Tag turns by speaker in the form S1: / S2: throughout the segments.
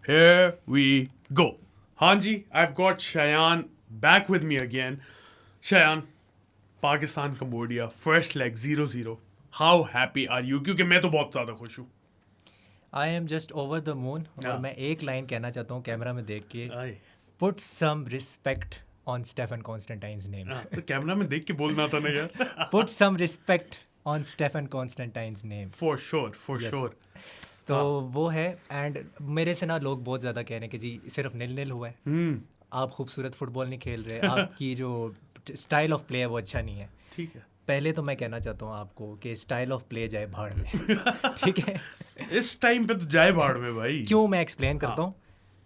S1: Here we go. Hanji, I've got Shayan back with me again. Shayan, Pakistan Cambodia first leg 0-0. How happy are you? क्योंकि मैं तो बहुत ज़्यादा खुश हूँ.
S2: I am just over the moon और
S1: हाँ.
S2: मैं एक लाइन कहना चाहता हूँ कैमरा में देख के
S1: आए.
S2: Put some respect on Stephen Constantine's name
S1: हाँ, तो कैमरा में देख के बोलना था ना यार.
S2: Put some respect on Stephen Constantine's name
S1: For sure.
S2: तो वो है. एंड मेरे से ना लोग बहुत ज़्यादा कह रहे हैं कि जी सिर्फ 0-0 हुआ है, आप खूबसूरत फुटबॉल नहीं खेल रहे, आपकी जो स्टाइल ऑफ प्ले है वो अच्छा नहीं है.
S1: ठीक है.
S2: पहले तो मैं कहना चाहता हूँ आपको कि स्टाइल ऑफ प्ले जाए भाड़ में. ठीक है,
S1: इस टाइम पे तो जाए भाड़ में भाई.
S2: क्यों मैं एक्सप्लेन करता हूँ.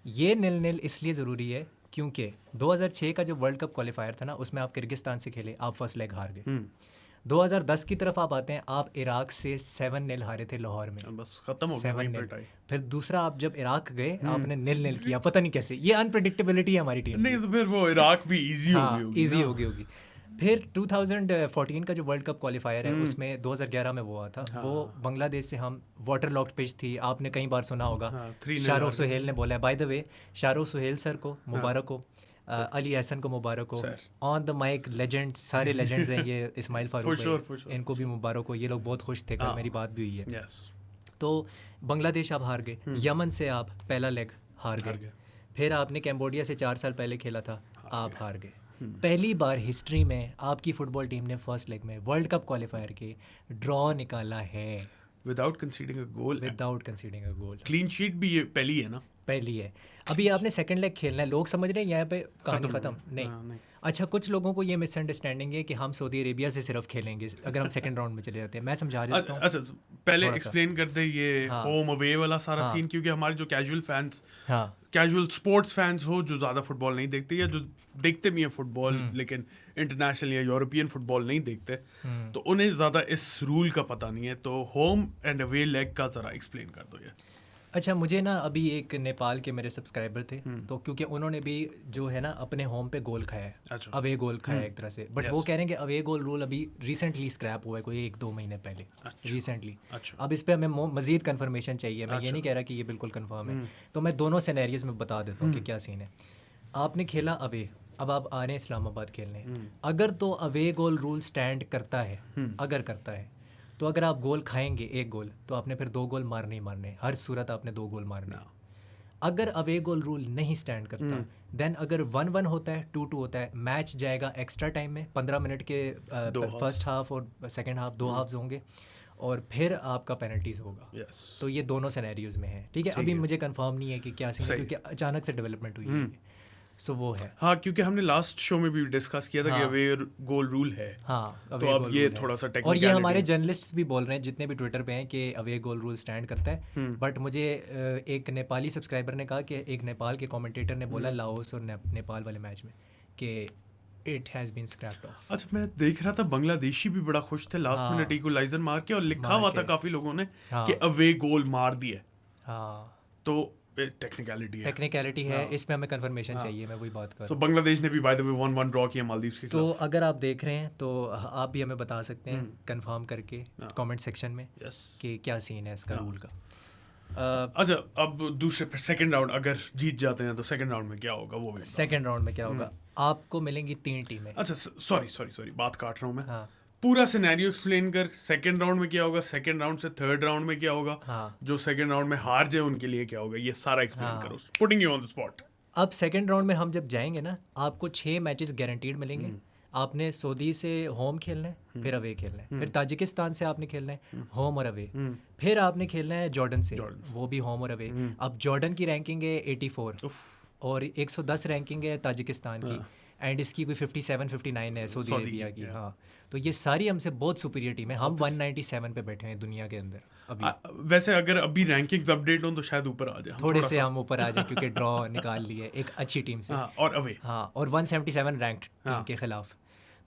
S2: ये 0-0 इसलिए ज़रूरी है क्योंकि 2006 का जो वर्ल्ड कप क्वालिफायर था ना, उसमें आप किर्गिस्तान से खेले, आप फर्स्ट लेग हार गए. 2010 की तरफ आप आते हैं, आप इराक से 7-0 हारे थे लाहौर में.
S1: बस खत्म हो गया वहीं पे
S2: 7-0.
S1: टाई.
S2: फिर दूसरा आप जब इराक गए आपने 0-0 किया, पता नहीं कैसे. ये अनप्रेडिक्टेबिलिटी है हमारी टीम.
S1: नहीं तो फिर वो इराक भी इजी हो गई होगी.
S2: इजी
S1: ना?
S2: होगी. फिर 2014 का जो वर्ल्ड कप क्वालिफायर है उसमें 2011 में वो हुआ था. वो बांग्लादेश से हम वाटर लॉक्ड पिच थी, आपने कई बार सुना होगा.
S1: 3-0
S2: शाहरुख सुहेल ने बोला है, by the way Shahrukh Suhail sir को मुबारक हो, अली हसन को मुबारक हो, ऑन द माइक लेजेंड, सारे लेजेंड्स हैं ये. इस्माइल फारूक
S1: sure.
S2: इनको भी मुबारक हो. ये लोग बहुत खुश थे, कल मेरी बात भी हुई है.
S1: Yes.
S2: तो बांग्लादेश आप हार गए, यमन से आप पहला लेग हार गए, फिर आपने कैम्बोडिया से 4 साल पहले खेला था, आप हार गए. पहली बार हिस्ट्री में आपकी फुटबॉल टीम ने फर्स्ट लेग में वर्ल्ड कप क्वालिफायर के ड्रॉ निकाला है
S1: Without conceding a goal.
S2: Without conceding a goal.
S1: Clean sheet भी ये पहली है ना.
S2: पहली है. अभी आपने सेकंड लेग खेलना है. लोग समझ रहे हैं यहाँ पे कहानी खत्म नहीं. अच्छा, कुछ लोगों को ये मिसअंडरस्टैंडिंग है कि हम सऊदी अरेबिया से सिर्फ खेलेंगे अगर हम सेकंड राउंड में चले जाते हैं. मैं समझा देता हूँ.
S1: अच्छा, पहले एक्सप्लेन करते ये होम अवे वाला सारा सीन, क्योंकि हमारे जो casual fans, casual sports fans हो जो ज़्यादा फुटबॉल नहीं देखते या जो देखते भी हैं फुटबॉल लेकिन इंटरनेशनल या यूरोपियन फुटबॉल नहीं देखते, तो उन्हें ज़्यादा इस रूल का पता नहीं है. तो होम एंड अवे लेग का ज़रा एक्सप्लेन कर दो यार.
S2: अच्छा, मुझे ना अभी एक नेपाल के मेरे सब्सक्राइबर थे, तो क्योंकि उन्होंने भी जो है ना अपने होम पे गोल खाया है.
S1: अच्छा.
S2: अवे गोल खाया है एक तरह से, बट वो कह रहे हैं कि अवे गोल रूल अभी रिसेंटली स्क्रैप हुआ है, कोई 1-2 महीने पहले. रिसेंटली. अब इस पर हमें मज़ीद कन्फर्मेशन चाहिए. मैं ये नहीं कह रहा कि ये बिल्कुल कन्फर्म है. तो मैं दोनों सिनेरियोज में बता देता हूँ कि क्या सीन है. आपने खेला अवे, अब आप आ रहे हैं इस्लामाबाद खेलने. अगर तो अवे गोल रूल स्टैंड करता है, अगर करता है, तो अगर आप गोल खाएंगे एक गोल, तो आपने फिर 2 गोल मारने ही मारने. हर सूरत आपने 2 गोल मारना. अगर अवे गोल रूल नहीं स्टैंड करता, देन अगर 1-1 होता है, 2-2 होता है, मैच जाएगा एक्स्ट्रा टाइम में. 15 मिनट के फर्स्ट हाफ और सेकेंड हाफ 2 हाफ्स होंगे और फिर आपका पेनल्टीज होगा. तो ये दोनों सिनेरियोज में है. ठीक है, अभी मुझे कंफर्म नहीं है कि क्या सीन है, क्योंकि अचानक से डेवलपमेंट हुई है. सो वो है.
S1: हाँ, क्योंकि हमने लास्ट शो में भी डिस्कस किया था कि अवे गोल रूल है.
S2: हाँ,
S1: तो अब ये थोड़ा सा टेक्निकल,
S2: और ये हमारे जर्नलिस्ट भी बोल रहे हैं जितने भी ट्विटर पे हैं कि अवे गोल रूल स्टैंड करता है. बट मुझे एक नेपाली सब्सक्राइबर ने कहा कि एक नेपाल के कमेंटेटर ने बोला लाओस और नेपाल वाले मैच में कि it has been scrapped off.
S1: अच्छा, मैं देख रहा था बांग्लादेशी भी बड़ा खुश थे लास्ट मिनट इक्वलाइजर मार के, और लिखा हुआ था काफी लोगों ने कि अवे गोल मार दिया.
S2: हाँ,
S1: तो टेक्निकलिटी
S2: है. इसमें हमें कंफर्मेशन चाहिए. मैं वही बात कर रहा हूँ.
S1: तो बांग्लादेश ने भी बाय द वे 1-1 ड्रॉ किया मालदीव्स के
S2: खिलाफ. तो अगर आप देख रहे हैं तो आप भी हमें बता सकते हैं कंफर्म करके कमेंट सेक्शन में कि क्या सीन है इसका रूल का.
S1: अच्छा, अब दूसरे सेकंड राउंड अगर जीत जाते हैं तो सेकंड राउंड में क्या होगा वो भी.
S2: सेकंड राउंड में क्या होगा, आपको मिलेंगी 3 टीमें.
S1: अच्छा, सॉरी बात काट रहा हूँ मैं. पूरा सिनेरियो एक्सप्लेन कर. सेकंड राउंड में क्या होगा, सेकंड राउंड से थर्ड राउंड में क्या होगा, जो सेकंड राउंड में हार जाए उनके लिए क्या होगा, ये सारा एक्सप्लेन करो. Putting you on the spot.
S2: अब सेकंड राउंड में हम जब जाएंगे ना, आपको 6 मैचेस गारंटीड मिलेंगे. आपने सऊदी से होम खेलना है, फिर अवे खेलना है, फिर ताजिकिस्तान से आपने खेलना है होम और अवे, फिर आपने खेलना है जॉर्डन से, वो भी होम और अवे. अब जॉर्डन की रैंकिंग है 84 और 110 रैंकिंग है ताजिकिस्तान की, एंड इसकी कोई 57-59 है सऊदी अरेबिया की. हाँ, तो ये सारी हमसे बहुत सुपीरियर टीम है. हम 197 पे बैठे हैं दुनिया के अंदर अभी.
S1: वैसे अगर अभी रैंकिंग्स अपडेट हो तो शायद ऊपर आ जाए,
S2: थोड़े से हम ऊपर आ जाए, क्योंकि ड्रॉ निकाल लिए एक अच्छी टीम से.
S1: और अवे.
S2: हाँ, और 177 रैंक्ड टीम के खिलाफ.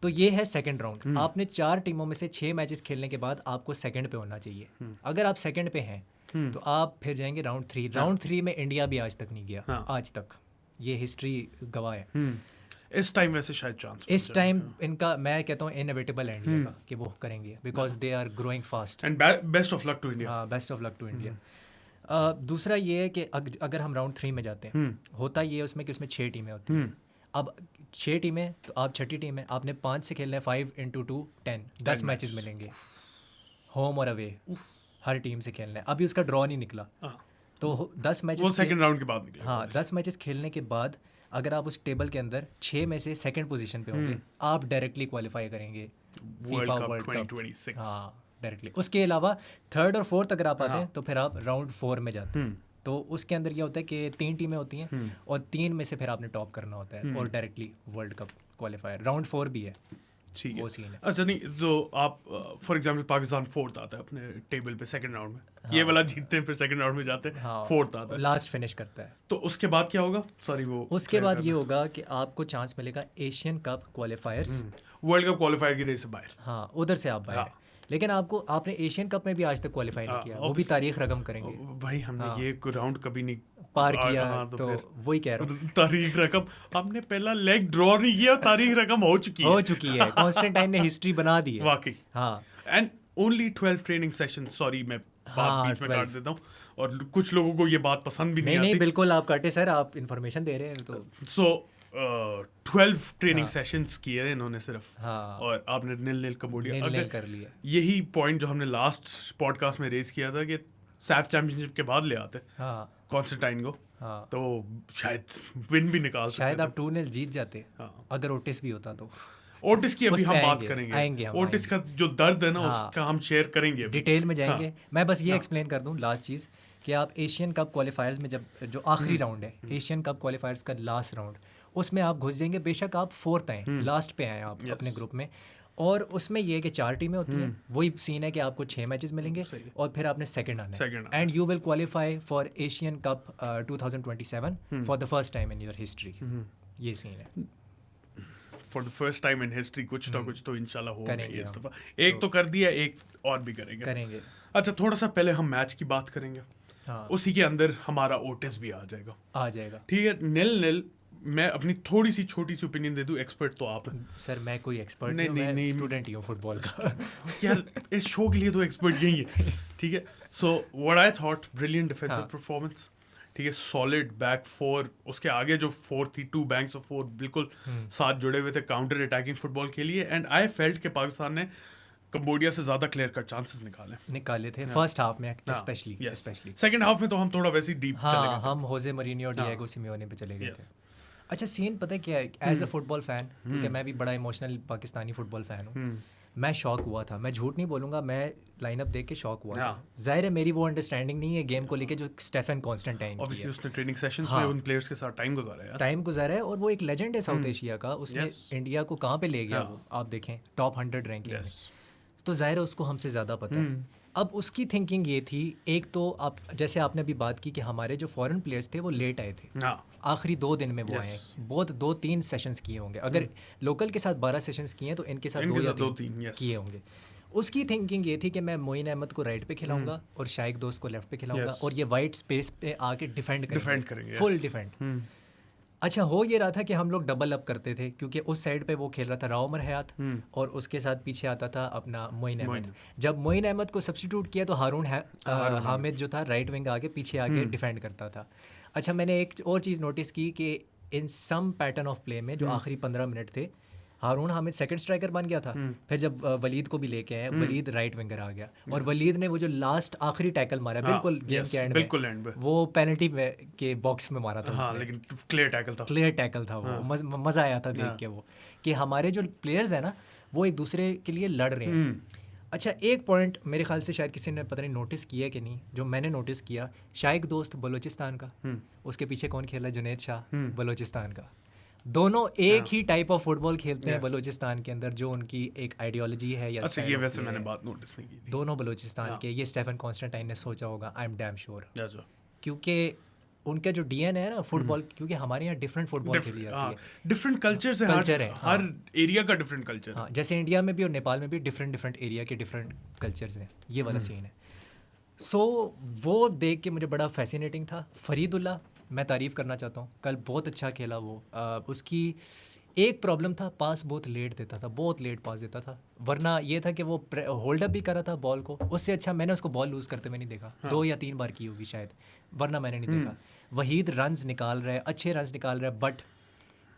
S2: तो ये है सेकंड राउंड. आपने 4 टीमों में से 6 मैचेस खेलने के बाद आपको सेकंड पे होना चाहिए. अगर आप सेकंड पे हैं तो आप फिर जाएंगे राउंड 3. राउंड 3 में इंडिया भी आज तक नहीं गया, आज तक. ये हिस्ट्री गवाह है.
S1: इस टाइम वैसे शायद चांस,
S2: इस टाइम इनका मैं कहता हूँ इनएविटेबल एंड का कि वो करेंगे, because they are growing fast.
S1: And best of luck to India.
S2: हाँ, best of luck to India. दूसरा ये है कि अगर हम राउंड 3 में जाते हैं, होता ये है उसमें कि उसमें 6 टीमें होती हैं। अब 6 टीमें, तो आप छठी टीम है, आपने 5 से खेलना है, 5 × 2 10 मैचेस मिलेंगे, होम और अवे हर टीम से खेलना है। अभी उसका ड्रॉ नहीं निकला, तो 10 मैचेस
S1: सेकंड राउंड के बाद निकले।
S2: हाँ, 10 मैचेस खेलने के बाद अगर आप उस टेबल के अंदर 6 में से सेकंड पोजीशन पे होंगे, आप डायरेक्टली क्वालिफाई करेंगे
S1: वर्ल्ड कप 2026।
S2: हाँ, डायरेक्टली। उसके अलावा थर्ड और फोर्थ अगर आप आते हैं तो फिर आप राउंड 4 में जाते हैं। तो उसके अंदर ये होता है कि 3 टीमें होती हैं और 3 में से फिर आपने टॉप करना होता है और directly world cup qualifier. Round 4 भी है,
S1: ठीक है,
S2: वो सीन है।
S1: अच्छा, नहीं तो आप फॉर एग्जांपल पाकिस्तान फोर्थ आता है अपने टेबल पे सेकंड राउंड में, ये वाला जीतते हैं, फिर सेकंड राउंड में जाते हैं, फोर्थ आता है,
S2: लास्ट फिनिश करता है।
S1: तो उसके बाद क्या होगा? सॉरी, वो
S2: उसके बाद ये होगा कि आपको चांस मिलेगा Asian cup क्वालिफायर्स,
S1: world cup qualifier की रेस से बाहर।
S2: हाँ, उधर से आप बाहर हैं। लेकिन आपने एशियन कप में भी आज तक क्वालिफाई नहीं किया, वो भी तारीख रकम करेंगे
S1: भाई, हमने ये राउंड कभी नहीं
S2: पार किया, तो वही कह रहा हूँ,
S1: तारीख रकम हमने पहला लेग ड्रॉ नहीं किया, तारीख रकम हो चुकी
S2: है। कॉन्स्टेंटाइन ने हिस्ट्री बना दी है
S1: वाकई। हाँ, and only 12 training session. Sorry, मैं बात बीच में काट देता हूँ, और कुछ लोगों को ये बात पसंद भी नहीं आती।
S2: नहीं, बिल्कुल आप काटे सर, आप इन्फॉर्मेशन दे रहे हैं। तो
S1: 12 ट्रेनिंग सेशंस किए हैं इन्होंने सिर्फ, और आपने नील कंबोडिया
S2: अगर कर लिया।
S1: यही पॉइंट जो हमने लास्ट पॉडकास्ट में रेज किया था कि सैफ चैंपियनशिप के बाद ले आते कॉन्स्टेंटाइन को, तो शायद विन भी निकाल सकते,
S2: शायद आप 2-0 जीत जाते अगर ओटिस भी होता तो।
S1: ओटिस की अभी हम बात करेंगे, ओटिस का जो दर्द है ना, उसका हम शेयर करेंगे,
S2: डिटेल में जाएंगे। मैं बस ये एक्सप्लेन कर दूं लास्ट चीज़ कि आप एशियन कप क्वालिफायर्स में जब जो आखिरी राउंड है, एशियन कप क्वालिफायर्स का लास्ट राउंड, उसमें आप घुस जाएंगे, बेशक आप फोर्थ आए, लास्ट पे आए आप अपने ग्रुप में, और उसमें ये है कि 4 टीमें होती हैं। वही सीन है कि आपको 6 मैचेस मिलेंगे और फिर आपने सेकंड आना है, and you will qualify for Asian cup 2027 for the first time in your history. ये सीन है,
S1: for the first time in history कुछ ना कुछ तो इंशाल्लाह होगा इस दफा। एक तो कर दिया, एक और भी करेंगे। अच्छा, थोड़ा सा पहले हम मैच की बात करेंगे, उसी के अंदर हमारा ओटिस भी आ जाएगा। ठीक है, 0-0। मैं अपनी थोड़ी सी छोटी सी ओपिनियन दे दूं, एक्सपर्ट तो आप हैं
S2: सर। मैं कोई एक्सपर्ट नहीं, स्टूडेंट ही हूं फुटबॉल का।
S1: यार, इस शो के लिए तो एक्सपर्ट यही है, ठीक है। So what I thought, brilliant defensive performance, ठीक है, सॉलिड बैक 4, उसके आगे जो 4 थी, 2 बैंक्स ऑफ 4 बिल्कुल साथ जुड़े हुए थे काउंटर अटैकिंग फुटबॉल के लिए, एंड आई फेल्ट कि पाकिस्तान ने कंबोडिया से ज्यादा क्लियर कट चांसेस निकाले थे फर्स्ट हाफ में, स्पेशली। सेकंड हाफ में तो हम थोड़ा वैसे डीप चले गए,
S2: हम होजे मरीनियो, डिएगो सिमियोने पे चले गए थे। अच्छा, सीन पता है क्या है, एज अ फुटबॉल फैन, क्योंकि मैं भी बड़ा इमोशनल पाकिस्तानी फुटबॉल फैन हूँ, मैं शॉक हुआ था। मैं झूठ नहीं बोलूँगा, मैं लाइनअप देख के शॉक हुआ था। जाहिर है मेरी वो अंडरस्टैंडिंग नहीं है गेम को लेके जो स्टेफन कॉन्स्टेंटाइन,
S1: ऑब्वियसली उसने ट्रेनिंग सेशंस में उन प्लेयर्स के साथ टाइम गुजारा है,
S2: और वो एक लेजेंड है साउथ एशिया का। उसने इंडिया को कहाँ पे ले गया वो, आप देखें टॉप 100 रैंकिंग में, तो जाहिर है उसको हमसे ज़्यादा पता है। अब उसकी थिंकिंग ये थी, एक तो आप जैसे आपने अभी बात की कि हमारे जो फॉरेन प्लेयर्स थे वो लेट आए थे, आखिरी 2 दिन में वो आए, बहुत 2-3 सेशंस किए होंगे। अगर लोकल के साथ 12 सेशंस किए हैं तो इनके साथ 2-3 किए होंगे। उसकी थिंकिंग ये थी कि मैं मोइन अहमद को राइट पे खिलाऊंगा और शाइक दोस्त को लेफ्ट पे खिलाऊंगा, और ये वाइट स्पेस पे आके डिफेंड करेंगे, फुल डिफेंड। अच्छा, हो ये रहा था कि हम लोग डबल अप करते थे, क्योंकि उस साइड पे वो खेल रहा था राउमर हयात, और उसके साथ पीछे आता था अपना मोइन अहमद। जब मोइन अहमद को सब्स्टिट्यूट किया तो हारून हामिद जो था राइट विंग आगे पीछे आके डिफेंड करता था। अच्छा, मैंने एक और चीज़ नोटिस की कि इन सम पैटर्न ऑफ प्ले में जो आखिरी 15 मिनट थे, हारून हामिद सेकंड स्ट्राइकर बन गया था। फिर जब वलीद को भी लेके आए, वलीद राइट विंगर आ गया, और वलीद ने वो जो लास्ट आखिरी टैकल मारा बिल्कुल गेम के एंड में, वो पेनल्टी के बॉक्स में मारा था,
S1: लेकिन क्लियर
S2: टैकल था वो। मज़ा आया था देख के वो, कि हमारे जो प्लेयर्स हैं ना वो एक दूसरे के लिए लड़ रहे हैं। अच्छा, एक पॉइंट मेरे ख्याल से शायद किसी ने पता नहीं नोटिस किया कि नहीं, जो मैंने नोटिस किया, शाइक दोस्त बलोचिस्तान का, उसके पीछे कौन खेल रहा है, जुनैद शाह बलोचिस्तान का। दोनों एक ही टाइप ऑफ फुटबॉल खेलते हैं बलोचिस्तान के अंदर, जो उनकी एक आइडियोलॉजी है या
S1: ये वैसे मैंने बात नोटिस नहीं की थी।
S2: दोनों बलोचिस्तान के, ये स्टेफन कॉन्स्टेंटाइन ने सोचा होगा, आई एम डैम श्योर, क्योंकि उनका जो डीएनए है ना फुटबॉल, क्योंकि हमारे यहाँ डिफरेंट फुटबॉल खेली जाती है,
S1: डिफरेंट कल्चर है, हर एरिया का डिफरेंट कल्चर।
S2: हाँ, जैसे इंडिया में भी और नेपाल में भी डिफरेंट एरिया के डिफरेंट कल्चर्स हैं, ये वाला सीन है। सो वो देख के मुझे बड़ा फैसिनेटिंग था। फरीदुल्ला मैं तारीफ़ करना चाहता हूँ, कल बहुत अच्छा खेला वो। उसकी एक प्रॉब्लम था, पास बहुत लेट देता था, बहुत लेट पास देता था। वरना ये था कि वो होल्ड अप भी कर रहा था बॉल को, उससे अच्छा मैंने उसको बॉल लूज़ करते हुए नहीं देखा। 2 या 3 बार की होगी शायद, वरना मैंने नहीं देखा। वहीद रन्स निकाल रहा है, अच्छे रन्स निकाल रहा है, बट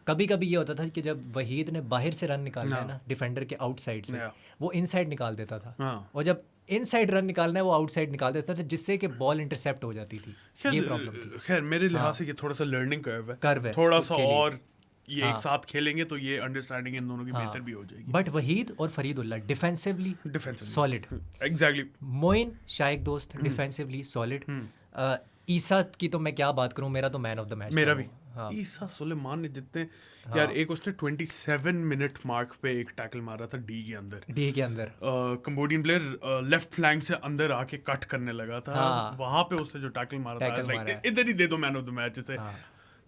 S2: कभी कभी ये होता था कि जब वहीद ने बाहर से रन निकालना है ना, डिफेंडर के आउटसाइड से, वो इनसाइड निकाल देता था। और जब इनसाइड रन निकालना है वो आउटसाइड निकाल देता था, जिससे कि बॉल इंटरसेप्ट हो जाती थी। ये प्रॉब्लम थी।
S1: खैर मेरे लिहाज से ये थोड़ा सा लर्निंग कर्व है, थोड़ा सा और ये एक साथ खेलेंगे तो ये अंडरस्टैंडिंग इन दोनों की बेहतर भी हो जाएगी।
S2: बट वहीद और फरीदुल्लाह डिफेंसिवली सॉलिड,
S1: एग्जैक्टली।
S2: मोइन शाइक दोस्त डिफेंसिवली सॉलिड। ईसा की तो मैं क्या बात करूं, मेरा तो मैन ऑफ द मैच
S1: मेरा भी। ईसा सुलेमान ने जितने यार, एक उसने 27 मिनट मार्क पे एक टैकल मारा था डी के अंदर। कंबोडियन प्लेयर लेफ्ट फ्लैंक से अंदर आके कट करने लगा था, वहां पे उसने जो टैकल मारा था, इधर ही दे दो मैन ऑफ द मैच से।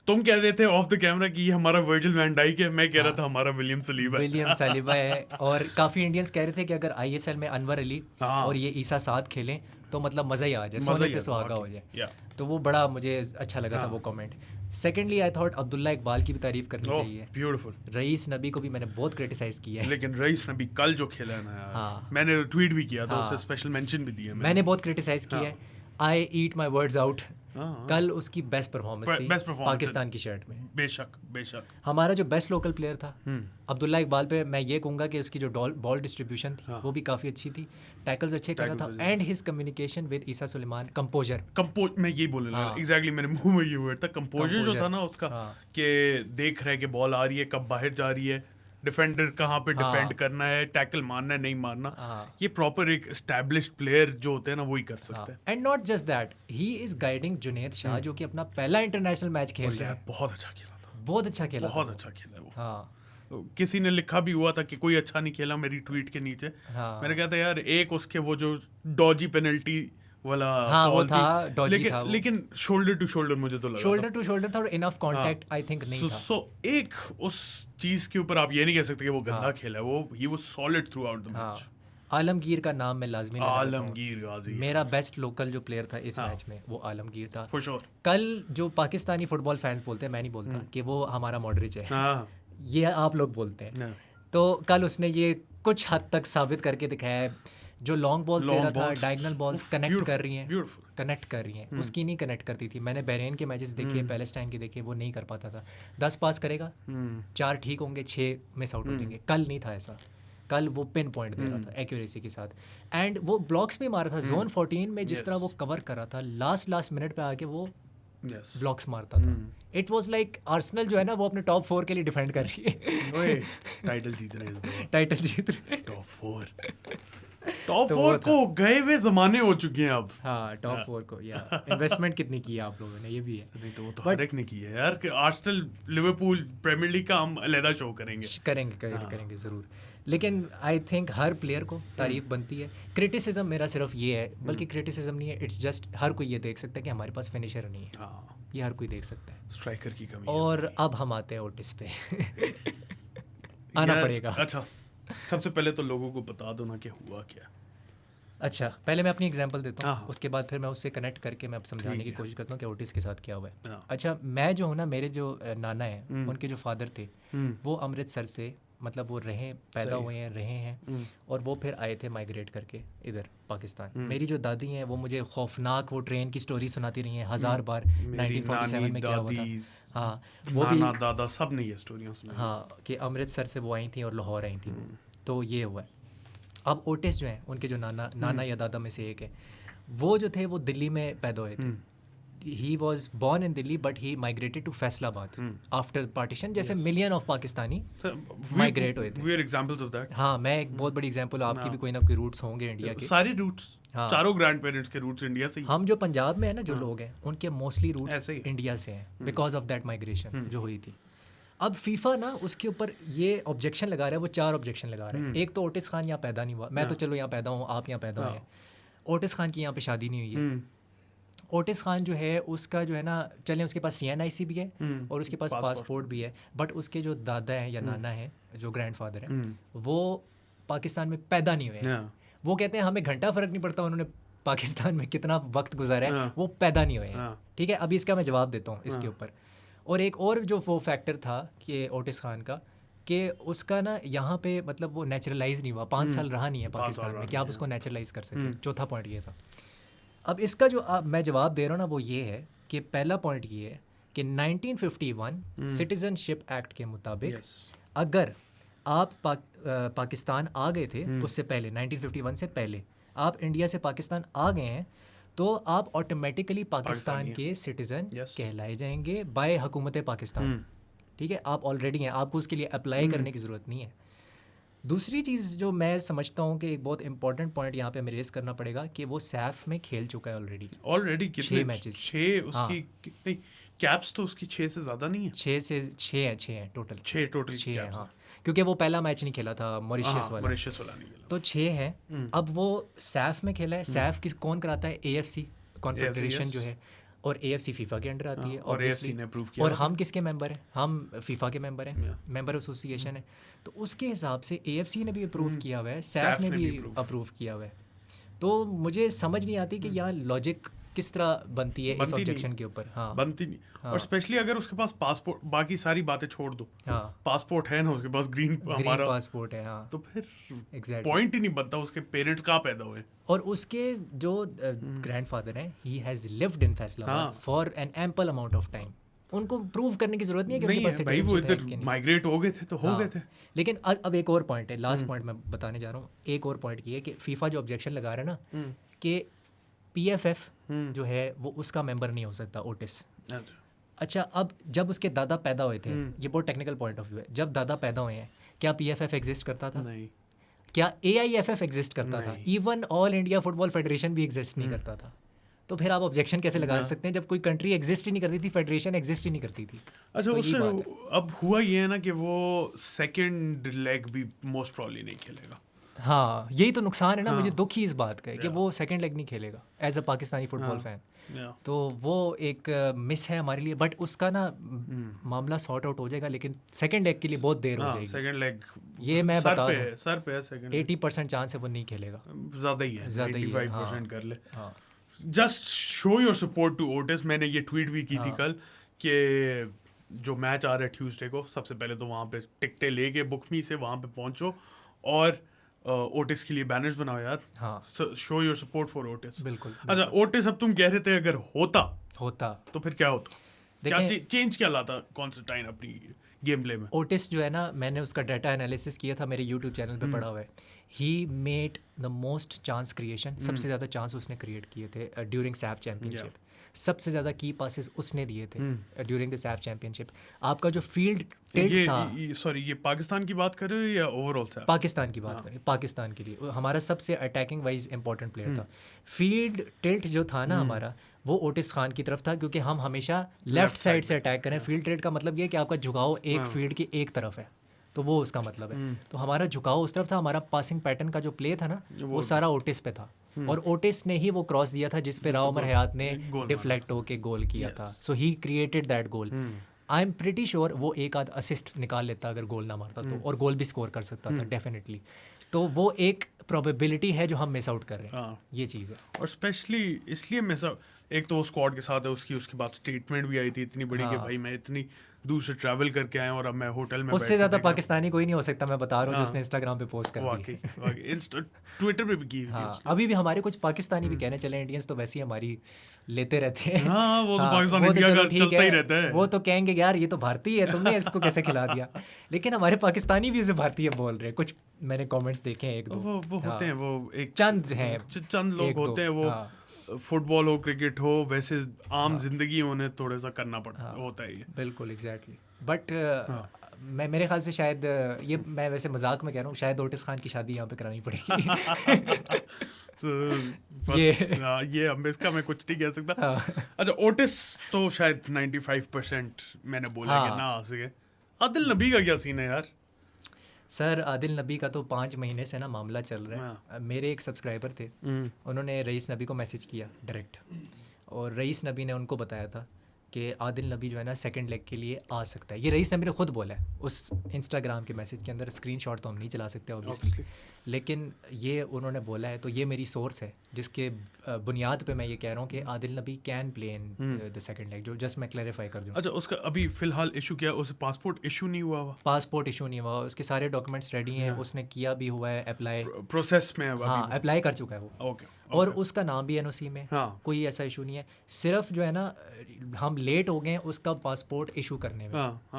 S1: तुम कह रहे थे ऑफ द कैमरा कि ये हमारा वर्जिल वैन डाइक है, मैं कह रहा था हमारा विलियम सलीबा है। और काफी इंडियंस कह रहे थे कि अगर आईएसएल में अनवर अली और ये ईसा साथ खेलें तो मतलब मजा ही आ जाए, सोने पे सुहागा हो जाए। तो वो बड़ा मुझे अच्छा लगा था वो comment. Secondly I thought Abdullah Iqbal की भी तारीफ करनी चाहिए। ब्यूटीफुल।
S2: रईस नबी को भी मैंने बहुत क्रिटिसाइज किया है,
S1: लेकिन रईस नबी कल जो खेला है ना यार, मैंने ट्वीट भी किया था, उसे स्पेशल मेंशन भी दिया
S2: मैंने बहुत क्रिटिसाइज किया है। आई ईट माई वर्ड्स आउट। कल उसकी बेस्ट परफॉर्मेंस थी पाकिस्तान की शर्ट में।
S1: बेशक
S2: हमारा जो बेस्ट लोकल प्लेयर था अब्दुल्ला इकबाल पे मैं ये कहूँगा कि उसकी जो बॉल डिस्ट्रीब्यूशन थी वो भी काफ़ी अच्छी थी, टैकल्स अच्छे कर रहा था, and his communication with Isa Suleman, composure मैं
S1: यही बोलने लगा। एग्जैक्टली मेरे मुंह में ये वर्ड था, कंपोजर जो था ना उसका, कि देख रहे कि बॉल आ रही है, कब बाहर जा रही है, डिफेंडर कहाँ पे डिफेंड करना है, टैकल मारना है नहीं मारना, ये प्रॉपर एक एस्टैब्लिश्ड प्लेयर जो होते हैं ना वही कर सकते हैं।
S2: And not just that, he is guiding Junaid Shah जो कि अपना पहला इंटरनेशनल मैच खेल रहा है।
S1: बहुत अच्छा खेला था,
S2: बहुत अच्छा खेला
S1: वो। किसी ने लिखा भी हुआ था कि कोई अच्छा नहीं खेला मेरी ट्वीट के नीचे। मैंने कहा था यार, एक उसके वो जो डॉजी पेनल्टी वाला
S2: वो था,
S1: लेकिन शोल्डर टू शोल्डर मुझे तो लगा,
S2: शोल्डर टू शोल्डर था और इनफ कांटेक्ट आई थिंक नहीं था।
S1: सो एक उस चीज के ऊपर आप ये नहीं कह सकते कि वो गंदा खेला है, वो he was solid through out the match.
S2: Alamgir का नाम मैं लाजमी
S1: आलमगीर गाजी,
S2: मेरा बेस्ट लोकल जो प्लेयर था इस मैच में वो आलमगीर था
S1: फॉर श्योर।
S2: कल जो पाकिस्तानी फुटबॉल फैंस बोलते हैं, मैं नहीं बोलता कि वो हमारा मॉडरिच है, ये आप लोग बोलते हैं। तो कल उसने ये कुछ हद तक साबित करके दिखाया है, जो लॉन्ग बॉल्स दे रहा था, डायगोनल बॉल्स कनेक्ट कर रही हैं, उसकी नहीं कनेक्ट करती थी। मैंने बहरीन के मैचेस देखे, पैलेस्टाइन के देखे, वो नहीं कर पाता था। 10 पास करेगा, 4 ठीक होंगे, 6 मिस आउट हो जाएंगे। कल नहीं था ऐसा, कल वो पिन पॉइंट दे रहा था एक्यूरेसी के साथ, एंड वो ब्लॉक्स भी मारा था। जोन 14 में जिस तरह वो कवर कर रहा था, लास्ट मिनट पे आके वो ब्लॉक्स मारता था। इट वाज लाइक आर्सेनल जो है ना वो अपने टॉप 4 के लिए डिफेंड कर रही है।
S1: टाइटल जीत रहे टॉप 4 को गए हुए जमाने हो चुके हैं अब।
S2: टॉप 4 को या इन्वेस्टमेंट कितनी की है आप लोगों ने, ये भी है।
S1: नहीं तो वो तो हर एक ने की है यार, कि आर्सेनल लिवरपूल प्रीमियर लीग का हम अलग शो करेंगे ज़रूर। लेकिन आई थिंक हर प्लेयर को तारीफ बनती है। क्रिटिसिज्म मेरा सिर्फ ये है, बल्कि क्रिटिसिज्म नहीं है, इट्स जस्ट हर कोई ये देख सकता है कि हमारे पास फिनिशर नहीं है। ये हर कोई देख सकता है, स्ट्राइकर की कमी।
S2: और अब हम आते हैं ओटिस पे। आना पड़ेगा।
S1: अच्छा, सबसे पहले तो लोगों को बता दो ना कि हुआ क्या।
S2: अच्छा, पहले मैं अपनी एग्जांपल देता हूँ, उसके बाद फिर मैं उससे कनेक्ट करके मैं अब समझाने की कोशिश करता हूँ कि ओटिस के साथ क्या हुआ है। अच्छा, मैं जो हूँ ना, मेरे जो नाना हैं, उनके जो फादर थे वो अमृतसर से, मतलब वो पैदा हुए हैं, रहे हैं, और वो फिर आए थे माइग्रेट करके इधर पाकिस्तान। मेरी जो दादी हैं वो मुझे खौफनाक वो ट्रेन की स्टोरी सुनाती रही हैं 1000 बार। 1947 में क्या हुआ था, वो भी
S1: दादा सब ने ये स्टोरियां सुनी,
S2: कि अमृतसर से वो आई थी और लाहौर आई थी। तो ये हुआ है। अब ओटिस जो हैं, उनके जो नाना या दादा में से एक है, वो जो थे वो दिल्ली में पैदा हुए थे। He was born in Delhi but he migrated to Faisalabad after partition, जैसे मिलियन ऑफ पाकिस्तानी माइग्रेट हुए थे।
S1: We are examples of that।
S2: हाँ, मैं एक बहुत बड़ी एग्जांपल, आपकी भी कोई ना कोई रूट्स होंगे इंडिया के।
S1: सारे रूट्स, चारों ग्रैंड पेरेंट्स के रूट्स इंडिया से ही।
S2: हम जो पंजाब में है ना, जो लोग हैं, उनके मोस्टली रूट्स इंडिया से हैं बिकॉज ऑफ दैट माइग्रेशन जो हुई थी। अब फीफा ना उसके ऊपर ये ऑब्जेक्शन लगा रहा है, वो 4 ऑब्जेक्शन लगा रहा है। एक तो ओटिस खान यहाँ पैदा नहीं हुआ, मैं तो चलो यहाँ पैदा हूँ, आप यहाँ पैदा हुए हैं। ओटिस खान की यहाँ पे शादी नहीं हुई है। ओटिस खान जो है उसका जो है ना, चलें उसके पास CNIC भी है और उसके पास पासपोर्ट भी है, बट उसके जो दादा हैं या नाना हैं, जो ग्रैंडफादर हैं, वो पाकिस्तान में पैदा नहीं हुए हैं। वो कहते हैं हमें घंटा फ़र्क नहीं पड़ता उन्होंने पाकिस्तान में कितना वक्त गुजारा है, वो पैदा नहीं हुए हैं। ठीक है, अभी इसका मैं जवाब देता हूँ इसके ऊपर। और एक और जो वो फैक्टर था कि ओटिस खान का, कि उसका ना यहाँ पे मतलब वो नेचुरलाइज नहीं हुआ, 5 साल रहा नहीं है पाकिस्तान में कि आप उसको नेचुरलाइज कर सकें। चौथा पॉइंट ये था। अब इसका जो मैं जवाब दे रहा हूँ ना वो ये है कि पहला पॉइंट ये है कि 1951 सिटीजनशिप एक्ट के मुताबिक अगर आप पाकिस्तान आ गए थे उससे पहले, 1951 से पहले आप इंडिया से पाकिस्तान आ गए हैं, तो आप ऑटोमेटिकली पाकिस्तान के सिटीज़न कहलाए जाएंगे बाय हुकूमत पाकिस्तान। ठीक है, आप ऑलरेडी हैं, आपको उसके लिए अप्लाई करने की ज़रूरत नहीं है। दूसरी चीज़ जो मैं समझता हूँ कि एक बहुत इंपॉर्टेंट पॉइंट यहाँ पे हमें रेस करना पड़ेगा कि वो सैफ में खेल चुका है ऑलरेडी 6 मैचेस।
S1: 6 उसकी नहीं, कैप्स तो उसकी 6 से ज़्यादा नहीं है,
S2: 6 हैं टोटल
S1: 6
S2: है। हाँ, क्योंकि वो पहला मैच नहीं खेला था मॉरिशस वाला नहीं खेला, तो 6 हैं। अब वो सैफ में खेला है। सैफ की कौन कराता है? AFC कॉन्फेडरेशन जो है, और AFC फीफा के अंडर आती है
S1: और AFC ने अप्रूव किया।
S2: और हम किसके मेंबर हैं? हम फीफा के मेंबर हैं, मेंबर एसोसिएशन है। तो उसके हिसाब से AFC ने भी अप्रूव किया हुआ है, सैफ ने भी अप्रूव किया हुआ है। तो मुझे समझ नहीं आती कि यहाँ लॉजिक किस तरह बनती है इस ऑब्जेक्शन के ऊपर। हाँ,
S1: बनती नहीं। हाँ। और स्पेशली अगर उसके पास पासपोर्ट, बाकी सारी बातें छोड़ दो, हाँ, पासपोर्ट है ना उसके पास, ग्रीन हमारा
S2: पासपोर्ट है, हाँ,
S1: तो फिर पॉइंट ही नहीं बनता उसके पेरेंट्स कहाँ पैदा हुए।
S2: और उसके जो ग्रैंडफादर हैं, he has lived in Faisalabad for an ample amount of time. उनको प्रूव करने की जरूरत नहीं है कि उनके पास
S1: भाई वो इधर माइग्रेट हो गए थे तो हो गए थे।
S2: लेकिन अब एक और पॉइंट है, लास्ट पॉइंट मैं बताने जा रहा हूँ। एक और पॉइंट ये है कि फीफा जो ऑब्जेक्शन लगा रहा है ना कि PFF जो है वो उसका मेंबर नहीं हो सकता, ओटिस। अच्छा, अब जब उसके दादा पैदा हुए थे, ये बहुत टेक्निकल पॉइंट ऑफ व्यू है, जब दादा पैदा हुए हैं क्या PFF एग्जिस्ट करता था?
S1: नहीं।
S2: क्या AIFF एग्जिस्ट करता था? Even all India football federation भी एग्जिस्ट नहीं करता था। तो फिर आप ऑब्जेक्शन कैसे लगा सकते हैं जब कोई कंट्री एग्जिस्ट ही नहीं करती थी, फेडरेशन एग्जिस्ट ही नहीं करती थी?
S1: अच्छा, तो उससे अब हुआ ये है ना कि वो सेकंड लेग भी मोस्ट प्रॉब्ली नहीं खेलेगा।
S2: हाँ, यही तो नुकसान है ना। मुझे दुख ही इस बात का है कि वो सेकंड लेग नहीं खेलेगा as a Pakistani football fan. तो वो एक मिस है हमारे लिए, बट उसका ना मामला सॉर्ट आउट हो जाएगा, लेकिन सेकंड लेग के लिए बहुत देर हो जाएगी।
S1: सेकंड लेग
S2: ये मैं बता दूं,
S1: सर पे है सेकंड,
S2: 80% चांस है वो नहीं खेलेगा,
S1: ज़्यादा ही है, 95% कर ले। Just show your support to Otis. मैंने ये ट्वीट भी की थी कल कि जो मैच आ रहा है ट्यूसडे को, सबसे पहले तो वहाँ पे टिकटें लेके बुकमी से वहाँ पे पहुँचो और ओटिस के लिए बैनर्स बनाओ यार। हाँ, show your support for Otis.
S2: बिल्कुल।
S1: अच्छा, ओटिस अब तुम कह रहे थे अगर होता तो फिर क्या होता? क्या चेंज क्या लाता कॉन्स्टेंटाइन अपनी गेम प्ले में?
S2: ओटिस जो है ना, मैंने उसका डाटा एनालिसिस किया था, मेरे यूट्यूब चैनल पे पड़ा हुआ है। He made the most chance creation, सबसे ज़्यादा चांस उसने क्रिएट किए थे ड्यूरिंग सैफ चैम्पियनशिप। सबसे ज़्यादा की पासेस उसने दिए थे ड्यूरिंग द सैफ चैम्पियनशिप। आपका जो फील्ड टिल्ट था,
S1: ये पाकिस्तान की बात कर रहे हो या ओवरऑल सैफ?
S2: पाकिस्तान की बात करें, पाकिस्तान के लिए हमारा सबसे अटैकिंग वाइज इंपॉर्टेंट प्लेयर था। फील्ड टिल्ट जो था ना हमारा, वो ओटिस खान की तरफ था, क्योंकि हम हमेशा लेफ्ट साइड से अटैक करें। फील्ड टिल्ट का मतलब ये है कि आपका झुकाव एक फील्ड की एक तरफ है, तो वो उसका मतलब है। तो हमारा झुकाव उस तरफ था, हमारा पासिंग पैटर्न का जो प्ले था ना वो सारा ओटिस पे था, और ओटिस ने ही वो क्रॉस दिया था जिस पे राव उमर हयात ने डिफ्लेक्ट होके गोल किया था। So he created that goal. I am pretty sure वो एक आध असिस्ट निकाल लेता अगर गोल ना मारता तो, और गोल भी स्कोर कर सकता था डेफिनेटली। तो वो एक प्रोबेबिलिटी है जो हम मिस आउट कर रहे हैं, ये चीज़ है।
S1: और स्पेशली इसलिए मिस आउट, एक तो वो स्क्वाड के साथ है उसके बाद स्टेटमेंट भी आई थी इतनी बड़ी कि भाई मैं इतनी दूर से ट्रैवल करके आया और अब मैं होटल में,
S2: उससे ज़्यादा पाकिस्तानी कोई नहीं हो सकता, मैं बता रहा हूँ, जो उसने इंस्टाग्राम पे पोस्ट कर दी,
S1: ट्विटर पे भी की थी।
S2: अभी भी हमारे कुछ पाकिस्तानी भी कहने चले, इंडियंस तो वैसे ही हमारी लेते रहते हैं।
S1: वो तो पाकिस्तान इंडिया का चलता ही रहता है।
S2: वो तो कहेंगे यार ये तो भारतीय है, तुमने इसको कैसे खिला दिया। लेकिन हमारे पाकिस्तानी भी इसे भारतीय बोल रहे हैं। कुछ मैंने कमेंट्स देखे हैं, एक दो
S1: वो होते हैं, वो एक
S2: चंद
S1: लोग होते हैं, वो फुटबॉल हो क्रिकेट हो, वैसे आम जिंदगी उन्हें थोड़ा सा करना पड़ता होता है ये।
S2: बिल्कुल एग्जैक्टली। बट मैं मेरे ख्याल से शायद ये, मैं वैसे मजाक में कह रहा हूँ, शायद ओटिस खान की शादी यहाँ पे करानी पड़ेगी।
S1: तो ये हम इसका मैं कुछ नहीं कह सकता। अच्छा, ओटिस तो शायद 95% मैंने बोला कि ना आ सके। आदिल नबी का क्या सीन है यार?
S2: सर, आदिल नबी का तो 5 महीने से ना मामला चल रहा है। मेरे एक सब्सक्राइबर थे, उन्होंने रईस नबी को मैसेज किया डायरेक्ट, और रईस नबी ने उनको बताया था कि आदिल नबी जो है ना सेकंड लेग के लिए आ सकता है। ये रईस नबी ने खुद बोला है उस इंस्टाग्राम के मैसेज के अंदर, स्क्रीनशॉट तो हम नहीं चला सकते ऑब्वियसली, लेकिन ये उन्होंने बोला है, तो ये मेरी सोर्स है जिसके बुनियाद पे मैं ये कह रहा हूँ कि आदिल नबी can play in the second leg, जो जस्ट मैं क्लैरिफाई कर दूँ।
S1: अच्छा, उसका अभी फिलहाल इशू क्या है? उसे पासपोर्ट इशू नहीं हुआ हुआ?
S2: पासपोर्ट इशू नहीं हुआ, उसके सारे डॉक्यूमेंट्स रेडी हैं, उसने किया भी हुआ है अप्लाई,
S1: प्रोसेस में है अभी?
S2: हाँ अप्लाई कर चुका है वो।
S1: ओके।
S2: और उसका नाम भी एनओसी में, कोई ऐसा इशू नहीं है, सिर्फ जो है ना हम लेट हो गए उसका पासपोर्ट इशू करने में।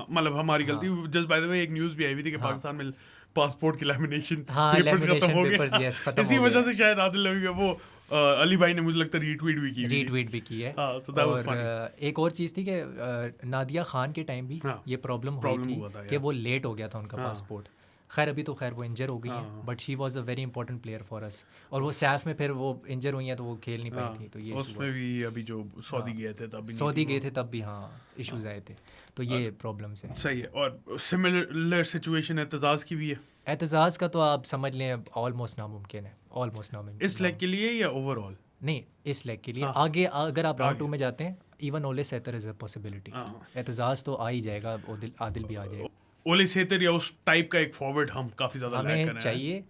S1: मतलब हमारी गलती। जस्ट बाय द वे एक न्यूज़ भी आई हुई थी कि पाकिस्तान में पासपोर्ट की लैमिनेशन
S2: पेपर्स
S1: खत्म हो
S2: गया,
S1: इसी वजह से शायद आदिल नबी का वो अली भाई ने मुझे लगता है रीट्वीट भी की है।
S2: और एक और चीज़ थी कि नादिया खान के टाइम भी ये प्रॉब्लम हुई थी कि वो लेट हो गया था उनका पासपोर्ट। खैर अभी तो वो इंजर हो गई हैं, but she was a very important player for us. और वो सैफ में फिर वो इंजर हुई हैं तो वो खेल नहीं पाई थी, तो ये
S1: उसमें भी अभी जो सऊदी गए थे तब भी
S2: हाँ इश्यूज आए थे, तो ये प्रॉब्लम्स हैं।
S1: सही है। और सिमिलर सिचुएशन एतजाज़ की भी है।
S2: एतजाज़ का तो आप समझ लें ऑलमोस्ट नामुमकिन है, ऑलमोस्ट नामुमकिन।
S1: इस लेग के लिए या ओवरऑल?
S2: नहीं, इस लेग के लिए। आगे अगर आप राउंड 2 में जाते हैं, इवन ओले सेतर इज़ अ पॉसिबिलिटी। एतजाज़ तो आ ही जाएगा, आदिल भी आ जाएगा।
S1: ओले सेतर या उस टाइप का एक फॉरवर्ड हम काफ़ी ज़्यादा
S2: हमें चाहिए।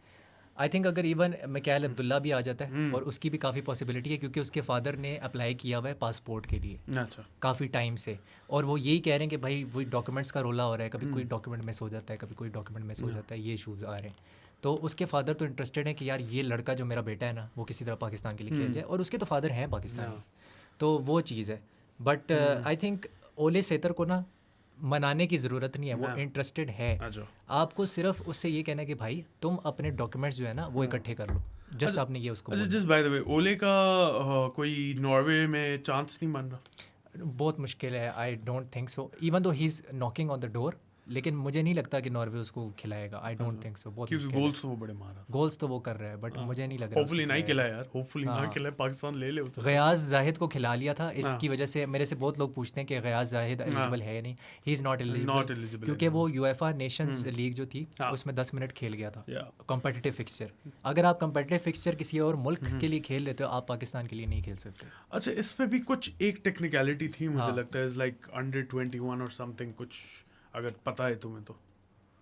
S2: आई थिंक अगर इवन मिकाइल अब्दुल्ला भी आ जाता है, और उसकी भी काफ़ी पॉसिबिलिटी है क्योंकि उसके फादर ने अप्लाई किया हुआ है पासपोर्ट के लिए।
S1: अच्छा।
S2: काफ़ी टाइम से, और वो यही कह रहे हैं कि भाई वही डॉक्यूमेंट्स का रोला हो रहा है, कभी कोई डॉक्यूमेंट मिस हो जाता है, कभी कोई डॉक्यूमेंट मिस हो जाता है, ये इशूज़ आ रहे हैं। तो उसके फादर तो इंटरेस्टेड है कि यार ये लड़का जो मेरा बेटा है ना वो किसी तरह पाकिस्तान के लिए खेल जाए, और उसके तो फादर हैं पाकिस्तानी, तो वो चीज़ है। बट आई थिंक ओले सेतर को ना मनाने की ज़रूरत नहीं है, वो इंटरेस्टेड है। आपको सिर्फ उससे ये कहना है कि भाई तुम अपने डॉक्यूमेंट्स जो है ना वो इकट्ठे कर लो, जस्ट आपने ये उसको।
S1: जस्ट बाय द वे, ओले का कोई नॉर्वे में चांस नहीं बन रहा?
S2: बहुत मुश्किल है, I don't think so, even though he is knocking on the door, लेकिन मुझे नहीं लगता कि नॉर्वे उसको खिलाएगा। I don't think so. बहुत
S1: क्योंकि गोल्स तो वो बड़े मारा,
S2: गोल्स तो वो कर रहा है, बट मुझे नहीं लग रहा।
S1: होपफुली नहीं खिलाए यार, होपफुली ना खिलाए, पाकिस्तान ले ले उसे।
S2: गयास जाहिद को खिला लिया था, इसकी वजह से मेरे से बहुत लोग पूछते हैं कि गयास जाहिद एलिजिबल है नहीं। ही इज़ नॉट एलिजिबल क्योंकि वो यूएफा नेशंस लीग जो थी उसमें 10 मिनट खेल गया था कॉम्पिटिटिव फिक्सचर। अगर आप कॉम्पिटिटिव फिक्सचर किसी और मुल्क के लिए खेल लेते हो, आप पाकिस्तान के लिए नहीं खेल सकते।
S1: अच्छा, इस पे भी कुछ एक टेक्निकलिटी थी मुझे लगता है, लाइक अंडर 21 और समथिंग कुछ, अगर पता है तुम्हें तो।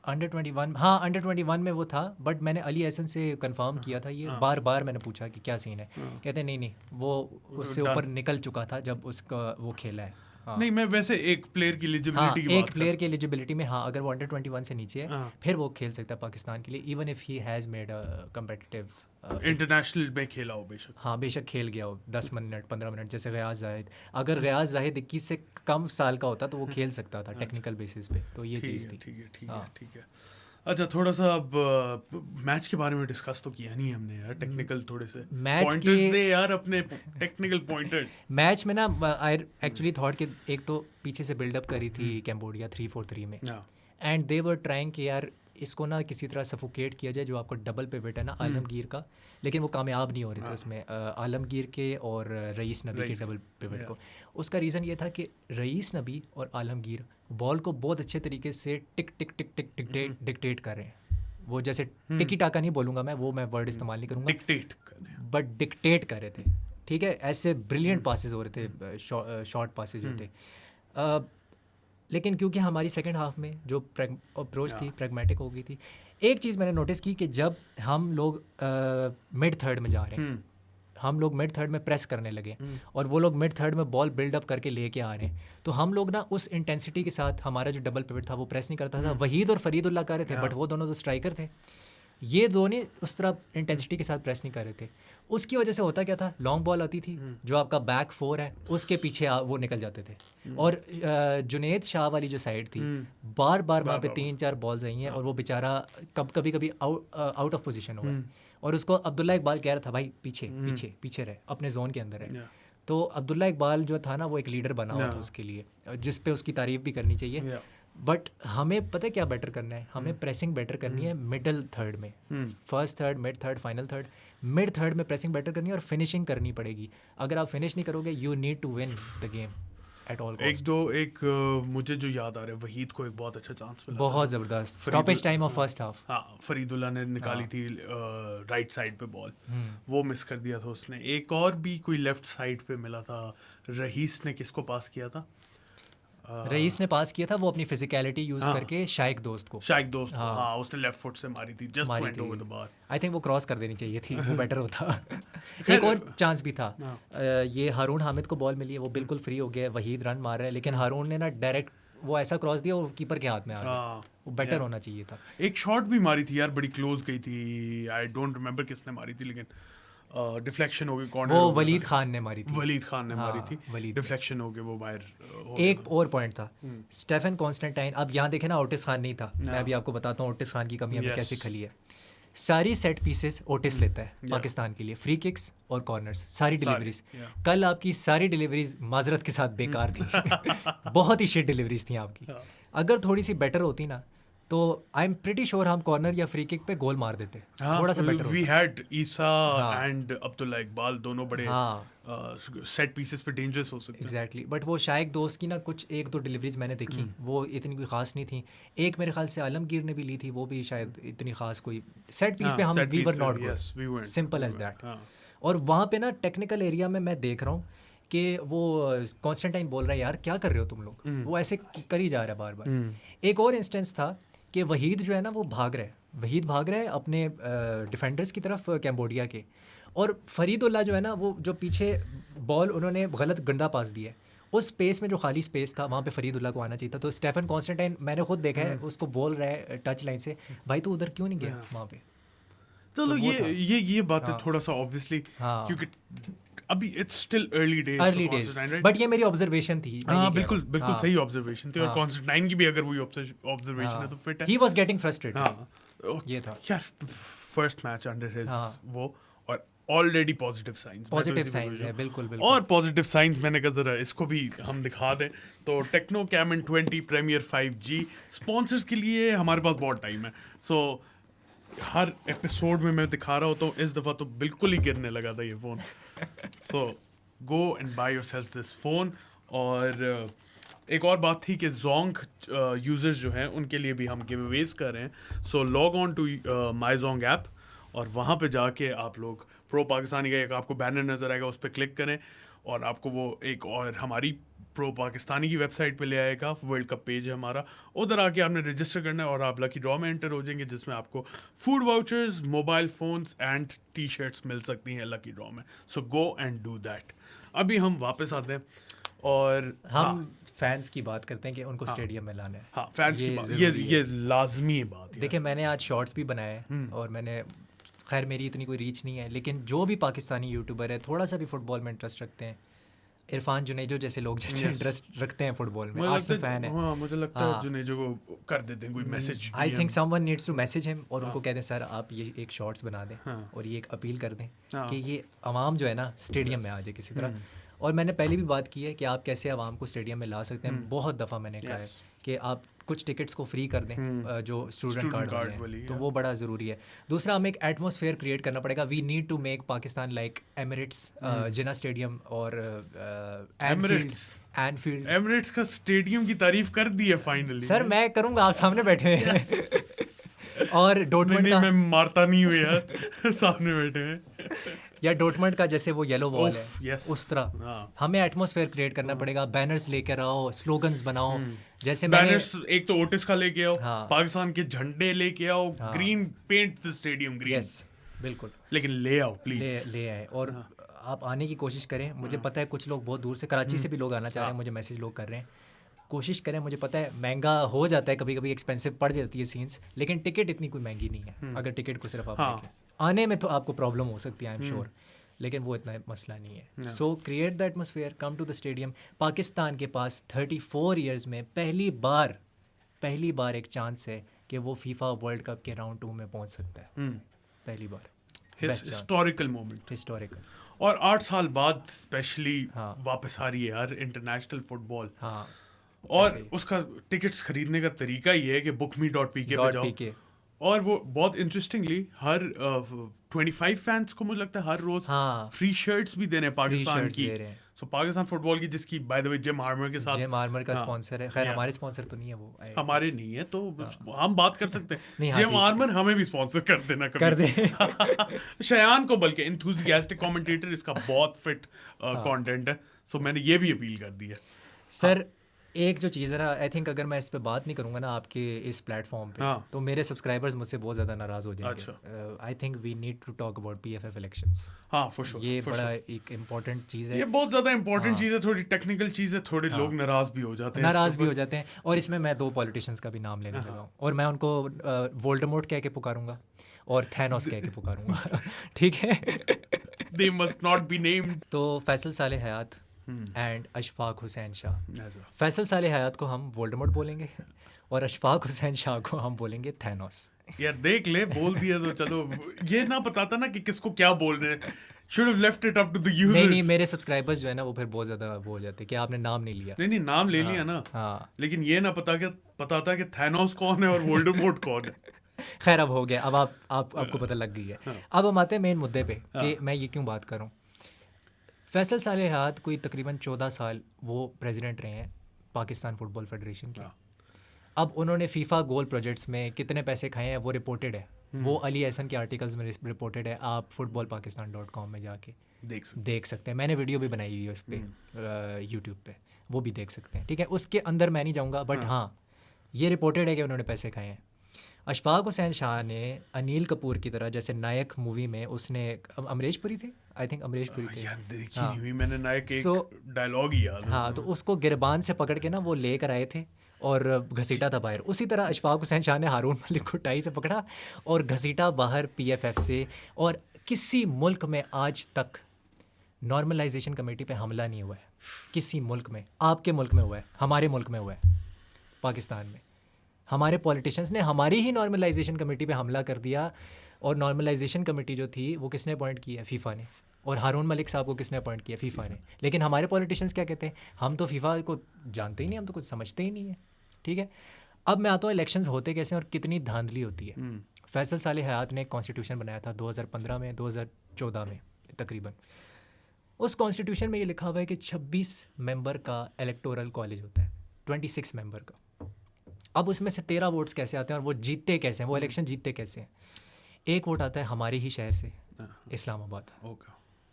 S2: अंडर 21, हाँ अंडर 21 में वो था, बट मैंने अली एहसन से कंफर्म किया था ये, बार बार मैंने पूछा कि क्या सीन है, कहते नहीं वो उससे ऊपर निकल चुका था जब उसका वो खेला है।
S1: नहीं, मैं वैसे एक प्लेयर की एलिजिबिलिटी की बात
S2: एक प्लेयर की एलिजिबिलिटी में, हाँ अगर वो अंडर 21 से नीचे है फिर वो खेल सकता है पाकिस्तान के लिए, even if he has made a competitive
S1: international में खेला हो बेशक।
S2: हाँ बेशक खेल गया हो 10 मिनट 15 मिनट, जैसे गयास जाहिद। अगर गयास जाहिद 21 से कम साल का होता तो वो खेल सकता था टेक्निकल बेसिस पे, तो ये चीज़ थी।
S1: ठीक है। अच्छा, थोड़ा सा अब मैच के बारे में डिस्कस तो किया नहीं हमने यार, टेक्निकल थोड़े से पॉइंटर्स दे यार, अपने टेक्निकल पॉइंटर्स।
S2: मैच में ना आई एक्चुअली थॉट कि एक तो पीछे से बिल्डअप करी थी कैम्बोडिया 3-4-3 में, एंड दे वर ट्राइंग कि यार इसको ना किसी तरह सफोकेट किया जाए, जो आपको डबल पिवट है ना आलमगीर का, लेकिन वो कामयाब नहीं हो रहे थे उसमें, आलमगीर के और रईस नबी के डबल पिवट को। उसका रीज़न ये था कि रईस नबी और आलमगीर बॉल को बहुत अच्छे तरीके से टिक टिक टिक टिक टिक डिक्टेट कर रहे हैं। वो जैसे टिकी टाका नहीं बोलूँगा मैं वर्ड इस्तेमाल नहीं करूँगा,
S1: डिक्टेट
S2: बट डिक्टेट कर रहे थे, ठीक है। ऐसे ब्रिलियंट पासेस हो रहे थे, शॉर्ट पासेस जो थे। लेकिन क्योंकि हमारी सेकंड हाफ में जो अप्रोच थी प्रैग्मेटिक हो गई थी। एक चीज़ मैंने नोटिस की कि जब हम लोग मिड थर्ड में जा रहे हैं, हम लोग मिड थर्ड में प्रेस करने लगे और वो लोग मिड थर्ड में बॉल बिल्डअप करके लेके आ रहे हैं, तो हम लोग ना उस इंटेंसिटी के साथ, हमारा जो डबल पिवट था वो प्रेस नहीं करता था। वहीद और फरीदुल्लाह कर रहे थे, बट वो दोनों तो स्ट्राइकर थे, ये दोनों उस तरह इंटेंसिटी के साथ प्रेस नहीं कर रहे थे। उसकी वजह से होता क्या था, लॉन्ग बॉल आती थी, जो आपका बैक 4 है उसके पीछे वो निकल जाते थे, और जुनेद शाह वाली जो साइड थी बार बार वहाँ पे 3-4 बॉल्स आई हैं, और वो बेचारा कभी कभी आउट ऑफ पोजीशन हुआ है, और उसको अब्दुल्ला इकबाल कह रहा था भाई पीछे पीछे पीछे रहे, अपने जोन के अंदर है। तो अब्दुल्ला इकबाल जो था ना वो एक लीडर बना हुआ था उसके लिए, जिस पे उसकी तारीफ भी करनी चाहिए। बट हमें पता है क्या बेटर करना है, हमें प्रेसिंग बेटर करनी है मिडल थर्ड में, first third, mid third, final third. Mid third में प्रेसिंग बेटर करनी है और फिनिशिंग करनी पड़ेगी। अगर आप फिनिश नहीं करोगे, you need to win the game at all cost.
S1: मुझे जो याद आ रहा है, वहीद को एक बहुत अच्छा चांस मिला,
S2: बहुत ज़बरदस्त stoppage time of first half.
S1: हाँ, फरीदुल्ला ने निकाली थी राइट साइड पे बॉल, वो मिस कर दिया था उसने। एक और भी कोई लेफ्ट साइड पे मिला था, रईस ने किसको पास किया था,
S2: रईस ने पास किया था वो अपनी फिजिकलिटी यूज करके शाइक दोस्त को
S1: उसने लेफ्ट फुट से मारी थी, just went over the bar.
S2: I think वो क्रॉस कर देनी चाहिए थी, वो बेटर होता। एक और चांस भी था, ये हारून हामिद को बॉल मिली है, वो बिल्कुल फ्री हो गया, वहीद रन मार रहा है, लेकिन हारून ने ना डायरेक्ट वो ऐसा क्रॉस दिया, वो कीपर के हाथ में आ गया, वो बेटर होना चाहिए था।
S1: एक शॉट भी मारी थी यार, बड़ी क्लोज गई थी, आई डोंट रिमेंबर किसने मारी थी, लेकिन डिफ्लेक्शन हो गई कॉर्नर,
S2: वो वलीद खान ने मारी थी,
S1: मारी थी, डिफ्लेक्शन हो गई, वो बाहर।
S2: एक और पॉइंट था, स्टेफन कॉन्स्टेंटाइन, अब यहाँ देखे ना ओटिस खान नहीं था, मैं अभी आपको बताता हूँ ओटिस खान की कमी हमें कैसे खली है। सारी सेट पीसेस ओटिस लेता है पाकिस्तान के लिए, फ्री किक्स और कॉर्नर्स, सारी डिलीवरीज। कल आपकी सारी डिलीवरीज माजरत के साथ बेकार थी बहुत ही शिट डिलीवरीज थी आपकी। अगर थोड़ी सी बेटर होती ना तो आई एम प्रीटी श्योर हम कॉर्नर या फ्री किक पे गोल मार देते, थोड़ा सा better.
S1: We had Isa and Abdullah Iqbal, दोनों बड़े सेट पीसेस पे डेंजरस हो सकते।
S2: एग्जैक्टली, बट वो शायक दोस्त की ना कुछ एक दो डिलीवरीज मैंने देखी, वो इतनी कोई खास नहीं थी। एक मेरे ख्याल से आलमगीर ने भी ली थी, वो भी शायद इतनी खास कोई सेट पीस पे हम we were not good, simple as that. और वहाँ पे ना टेक्निकल एरिया में मैं देख रहा हूँ कि वो कॉन्स्टेंटाइन बोल रहा है यार क्या कर रहे हो तुम लोग, वो ऐसे कर ही जा रहा है बार बार। एक और इंस्टेंस था कि वहीद जो है ना वो भाग रहा है अपने डिफेंडर्स की तरफ कैम्बोडिया के, और फरीदुल्लाह जो है ना वो जो पीछे बॉल उन्होंने गलत गंदा पास दिया है, उस स्पेस में जो खाली स्पेस था वहाँ पे फरीदुल्लाह को आना चाहिए था। तो स्टेफन कॉन्स्टेंटाइन मैंने खुद देखा है उसको बोल रहा है टच लाइन से, भाई तू उधर क्यों नहीं गया वहाँ पे।
S1: चलो ये बात है थोड़ा सा ऑब्वियसली, क्योंकि अभी it's still early days,
S2: but ये मेरी ऑब्जर्वेशन थी।
S1: बिल्कुल सही ऑब्जर्वेशन थी, और कॉन्स्टेंटाइन की भी अगर वही ऑब्जर्वेशन है तो फिट है।
S2: ही वाज गेटिंग फ्रस्ट्रेटेड, ये था
S1: यार फर्स्ट मैच अंडर हिज वो, और ऑलरेडी पॉजिटिव साइंस
S2: है, बिल्कुल।
S1: और पॉजिटिव साइंस मैंने कहा जरा इसको भी हम दिखा दें, तो techno caiman 20 premiere 5G sponsors के लिए हमारे पास बहुत टाइम है, सो हर एपिसोड में मैं दिखा रहा होता हूँ, इस दफ़ा तो बिल्कुल ही गिरने लगा था ये phone. So go and by yourself this phone. और एक और बात थी कि जोंग यूज़र्स जो हैं उनके लिए भी हम गिव अवेज कर रहे हैं, so log on to my Mahjong, app वहाँ पे जाके आप लोग प्रो पाकिस्तानी का एक आपको बैनर नज़र आएगा, उस पर क्लिक करें और आपको वो एक और हमारी प्रो पाकिस्तानी की वेबसाइट पे ले आएगा, वर्ल्ड कप पेज है हमारा, उधर आके आपने रजिस्टर करना है और आप लकी ड्रॉ में एंटर हो जाएंगे, जिसमें आपको food vouchers, mobile phones and T-shirts मिल सकती हैं लकी ड्रॉ में। So go and do that. अभी हम वापस आते हैं और
S2: हम फैंस की बात करते हैं कि उनको स्टेडियम में लाना है।
S1: हाँ, फैंस की बात ये लाजमी बात है।
S2: देखिए मैंने आज शॉर्ट्स भी बनाए और मैंने, खैर मेरी इतनी कोई रीच नहीं है, लेकिन जो भी पाकिस्तानी यूट्यूबर है थोड़ा सा भी फुटबॉल में इंटरेस्ट रखते हैं, इरफान जुनेजो जैसे लोग जैसे इंटरेस्ट रखते हैं फुटबॉल में, आर्सेनल फैन है,
S1: हाँ मुझे लगता है जुनेजो को कर देते हैं कोई message,
S2: I think someone needs to message him और उनको कह दें सर आप ये एक शॉर्ट्स बना दें और ये एक अपील कर दें कि ये आवाम जो है ना स्टेडियम में आ जाए किसी तरह। और मैंने पहले भी बात की है कि आप कैसे आवाम को स्टेडियम में ला सकते हैं, बहुत दफ़ा मैंने कहा है कि आप कुछ टिकट्स को फ्री कर दें जो स्टूडेंट कार्ड हैं, तो वो बड़ा ज़रूरी है। दूसरा हमें एक एटमॉस्फेयर क्रिएट करना पड़ेगा, we need to make Pakistan like Emirates, Jinnah stadium और
S1: एमिरेट्स का स्टेडियम की तारीफ कर दी है फाइनली।
S2: सर मैं करूँगा, आप सामने बैठे हैं और डॉर्टमंड का
S1: मैं मारता नहीं हूँ यार सामने बैठे हैं
S2: या डॉर्टमंड का जैसे वो येलो बॉल है उस तरह हमें एटमॉस्फेयर क्रिएट करना पड़ेगा। बैनर्स लेकर आओ, स्लोगन्स बनाओ, जैसे
S1: बैनर्स एक तो ओटिस का लेके आओ, पाकिस्तान के झंडे लेके आओ, green paint the stadium green,
S2: yes बिल्कुल,
S1: लेकिन ले आओ प्लीज,
S2: ले आए और आप आने की कोशिश करें। मुझे पता है कुछ लोग बहुत दूर से, कराची से भी लोग आना चाह रहे हैं, मुझे मैसेज लोग कर रहे हैं, कोशिश करें। मुझे पता है महंगा हो जाता है, कभी कभी एक्सपेंसिव पड़ जाती है सीन्स, लेकिन टिकट इतनी कोई महंगी नहीं है। अगर टिकट को सिर्फ आप देखें, आने में तो आपको प्रॉब्लम हो सकती है आई एम श्योर, लेकिन वो इतना मसला नहीं है। So create the atmosphere, come to the stadium. Pakistan के पास 34 ईयर्स में पहली बार एक चांस है कि वो फीफा वर्ल्ड कप के राउंड 2 में पहुंच सकता है, पहली बार,
S1: हिस्टोरिकल मोमेंट,
S2: हिस्टोरिकल।
S1: और 8 साल बाद स्पेशली वापस आ रही है यार इंटरनेशनल फुटबॉल। और उसका टिकट्स खरीदने का तरीका ये है कि bookme.pk पे जाओ, और वो बहुत इंटरेस्टिंगली हर 25 फैंस को मुझे लगता है हर रोज फ्री शर्ट्स भी देने पाकिस्तान की। सो पाकिस्तान फुटबॉल की, जिसकी bye the way gym armour के साथ,
S2: जिम आर्मर का स्पॉन्सर है, खैर हमारे स्पॉन्सर तो नहीं है वो,
S1: हमारे नहीं है तो हम बात कर सकते हैं। जिम आर्मर हमें भी स्पॉन्सर कर देना कभी,
S2: कर दे
S1: शयान को, बल्कि एंथुसियास्टिक कमेंटेटर, इसका बहुत फिट कंटेंट है, सो मैंने ये भी अपील कर दी है।
S2: सर एक जो चीज़ है ना, आई थिंक अगर मैं इस पे बात नहीं करूँगा ना आपके इस प्लेटफॉर्म पे, तो मेरे सब्सक्राइबर्स मुझसे बहुत ज़्यादा नाराज़ हो जाएंगे. I think we need to talk about PFF elections.
S1: हाँ, फॉर श्योर.
S2: ये बड़ा एक इम्पॉर्टेंट चीज़ है.
S1: ये बहुत ज़्यादा इम्पोर्टेंट चीज़ है, थोड़ी टेक्निकल चीज़ है, थोड़े लोग नाराज़ भी हो जाते हैं.
S2: और इसमें मैं 2 पॉलिटिशियंस का भी नाम लेने लगा हूँ, और मैं उनको वोल्डेमॉर्ट कह के पुकारूंगा और थैनोस कह के पुकारूंगा. ठीक है.
S1: They must not be named.
S2: तो फैसल साले हयात एंड अशफाक हुसैन शाह. फैसल साले हयात को हम वोल्डेमॉर्ट बोलेंगे और अशफाक हुसैन शाह को हम बोलेंगे थैनोस.
S1: यार देख ले, बोल दिया तो चलो. ये ना बताता ना कि किसको क्या बोल रहे हैं. Should have left it up to the users.
S2: नहीं, मेरे सब्सक्राइबर्स जो है ना वो फिर बहुत ज़्यादा वो हो जाते हैं कि आपने नाम नहीं लिया.
S1: नहीं, नाम ले लिया ना. हाँ. लेकिन ये ना पता कि थैनोस कौन है और वोल्डेमॉर्ट कौन है.
S2: खैर, अब हो गया. अब आपको पता लग गई है. अब हम आते हैं मेन मुद्दे पे कि मैं ये क्यों बात करूँ. फैसल साले हयात कोई तकरीबन 14 साल वो प्रेसिडेंट रहे हैं पाकिस्तान फुटबॉल फेडरेशन के. अब उन्होंने फीफा गोल प्रोजेक्ट्स में कितने पैसे खाए हैं वो रिपोर्टेड है. वो अली एहसन के आर्टिकल्स में रिपोर्टेड है. आप footballpakistan.com में जाके देख सकते हैं. मैंने वीडियो भी बनाई हुई है उस पर यूट्यूब पे, वो भी देख सकते हैं. ठीक है, उसके अंदर मैं नहीं जाऊँगा, बट हाँ ये रिपोर्टेड है कि उन्होंने पैसे खाए हैं. अशफाक हुसैन शाह ने अनिल कपूर की तरह, जैसे नायक मूवी में उसने, अमरीश पुरी थे, आई थिंक अमरीश पुरी थे.
S1: यार देखी नहीं हुई मैंने. नायक एक डायलॉग ही याद है.
S2: हाँ, तो उसको गिरबान से पकड़ के ना वो लेकर आए थे और घसीटा था बाहर. उसी तरह अशफाक हुसैन शाह ने हारून मलिक को टाई से पकड़ा और घसीटा बाहर PFF से. और किसी मुल्क में आज तक नॉर्मलाइजेशन कमेटी पे हमला नहीं हुआ है. किसी मुल्क में. आपके मुल्क में हुआ है, हमारे मुल्क में हुआ है, पाकिस्तान में. हमारे पॉलिटिशियंस ने हमारी ही नॉर्मलाइजेशन कमेटी पे हमला कर दिया. और नॉर्मलाइजेशन कमेटी जो थी वो किसने अपॉइंट की है? फीफा ने. और हारून मलिक साहब को किसने अपॉइंट किया? फीफा ने. लेकिन हमारे पॉलिटिशियंस क्या कहते हैं? हम तो फीफा को जानते ही नहीं, हम तो कुछ समझते ही नहीं है. ठीक है. अब मैं आता हूँ इलेक्शंस होते कैसे और कितनी धांधली होती है. फैसल साले हयात ने एक कॉन्स्टिट्यूशन बनाया था 2015 में, 2014 में तकरीबन. उस कॉन्स्टिट्यूशन में ये लिखा हुआ है कि 26 मेंबर का इलेक्टोरल कॉलेज होता है, 26 मेंबर का. अब उसमें से 13 वोट्स कैसे आते हैं और वो जीतते कैसे हैं, वो इलेक्शन जीतते कैसे हैं? एक वोट आता है हमारे ही शहर से, इस्लामाबाद,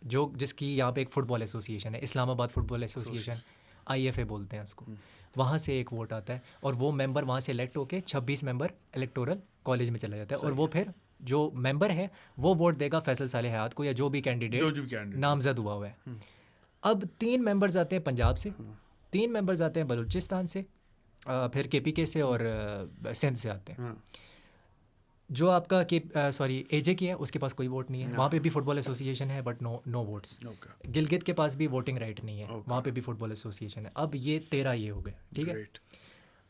S2: जिसकी यहाँ पे एक फ़ुटबॉल एसोसिएशन है, इस्लामाबाद फ़ुटबॉल एसोसिएशन, IFA बोलते हैं उसको. वहाँ से एक वोट आता है और वो मेंबर वहाँ से इलेक्ट होके 26 मेंबर इलेक्टोरल कॉलेज में चला जाता है. और वो फिर जो मेंबर है वो वोट देगा फैसल साले हयात को या जो भी कैंडिडेट नामजद हुआ है. अब 3 मेंबर्स आते हैं पंजाब से, 3 मेंबर्स आते हैं बलूचिस्तान से, फिर KPK से और सिंध से आते हैं. जो आपका AJ की है उसके पास कोई वोट नहीं है. वहाँ पे भी फुटबॉल एसोसिएशन है बट नो वोट्स. गिलगित के पास भी वोटिंग राइट नहीं है. वहाँ पे भी फुटबॉल एसोसिएशन है. अब ये 13 ये हो गए. ठीक है.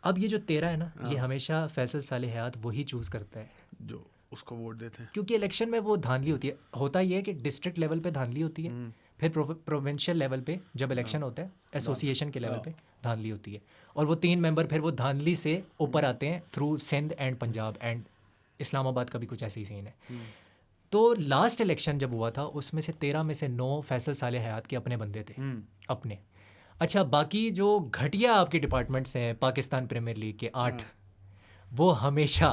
S2: अब ये जो 13 है ना, ये हमेशा फैसल साले हयात वही चूज़ करता है
S1: जो उसको वोट देते हैं.
S2: क्योंकि इलेक्शन में वो धांधली होती है. होता ये है कि डिस्ट्रिक्ट लेवल पे धांधली होती है, फिर प्रोविंशियल लेवल पे जब इलेक्शन होता है एसोसिएशन के लेवल पे धांधली होती है. और वो 3 मेंबर फिर वो धांधली से ऊपर आते हैं through Sindh and Punjab and Islamabad का भी कुछ ऐसे ही सीन है. तो लास्ट इलेक्शन जब हुआ था उसमें से 13 में से 9 फैसल साले हयात के अपने बंदे थे. अपने. अच्छा, बाकी जो घटिया आपके डिपार्टमेंट्स हैं पाकिस्तान प्रीमियर लीग के 8, वो हमेशा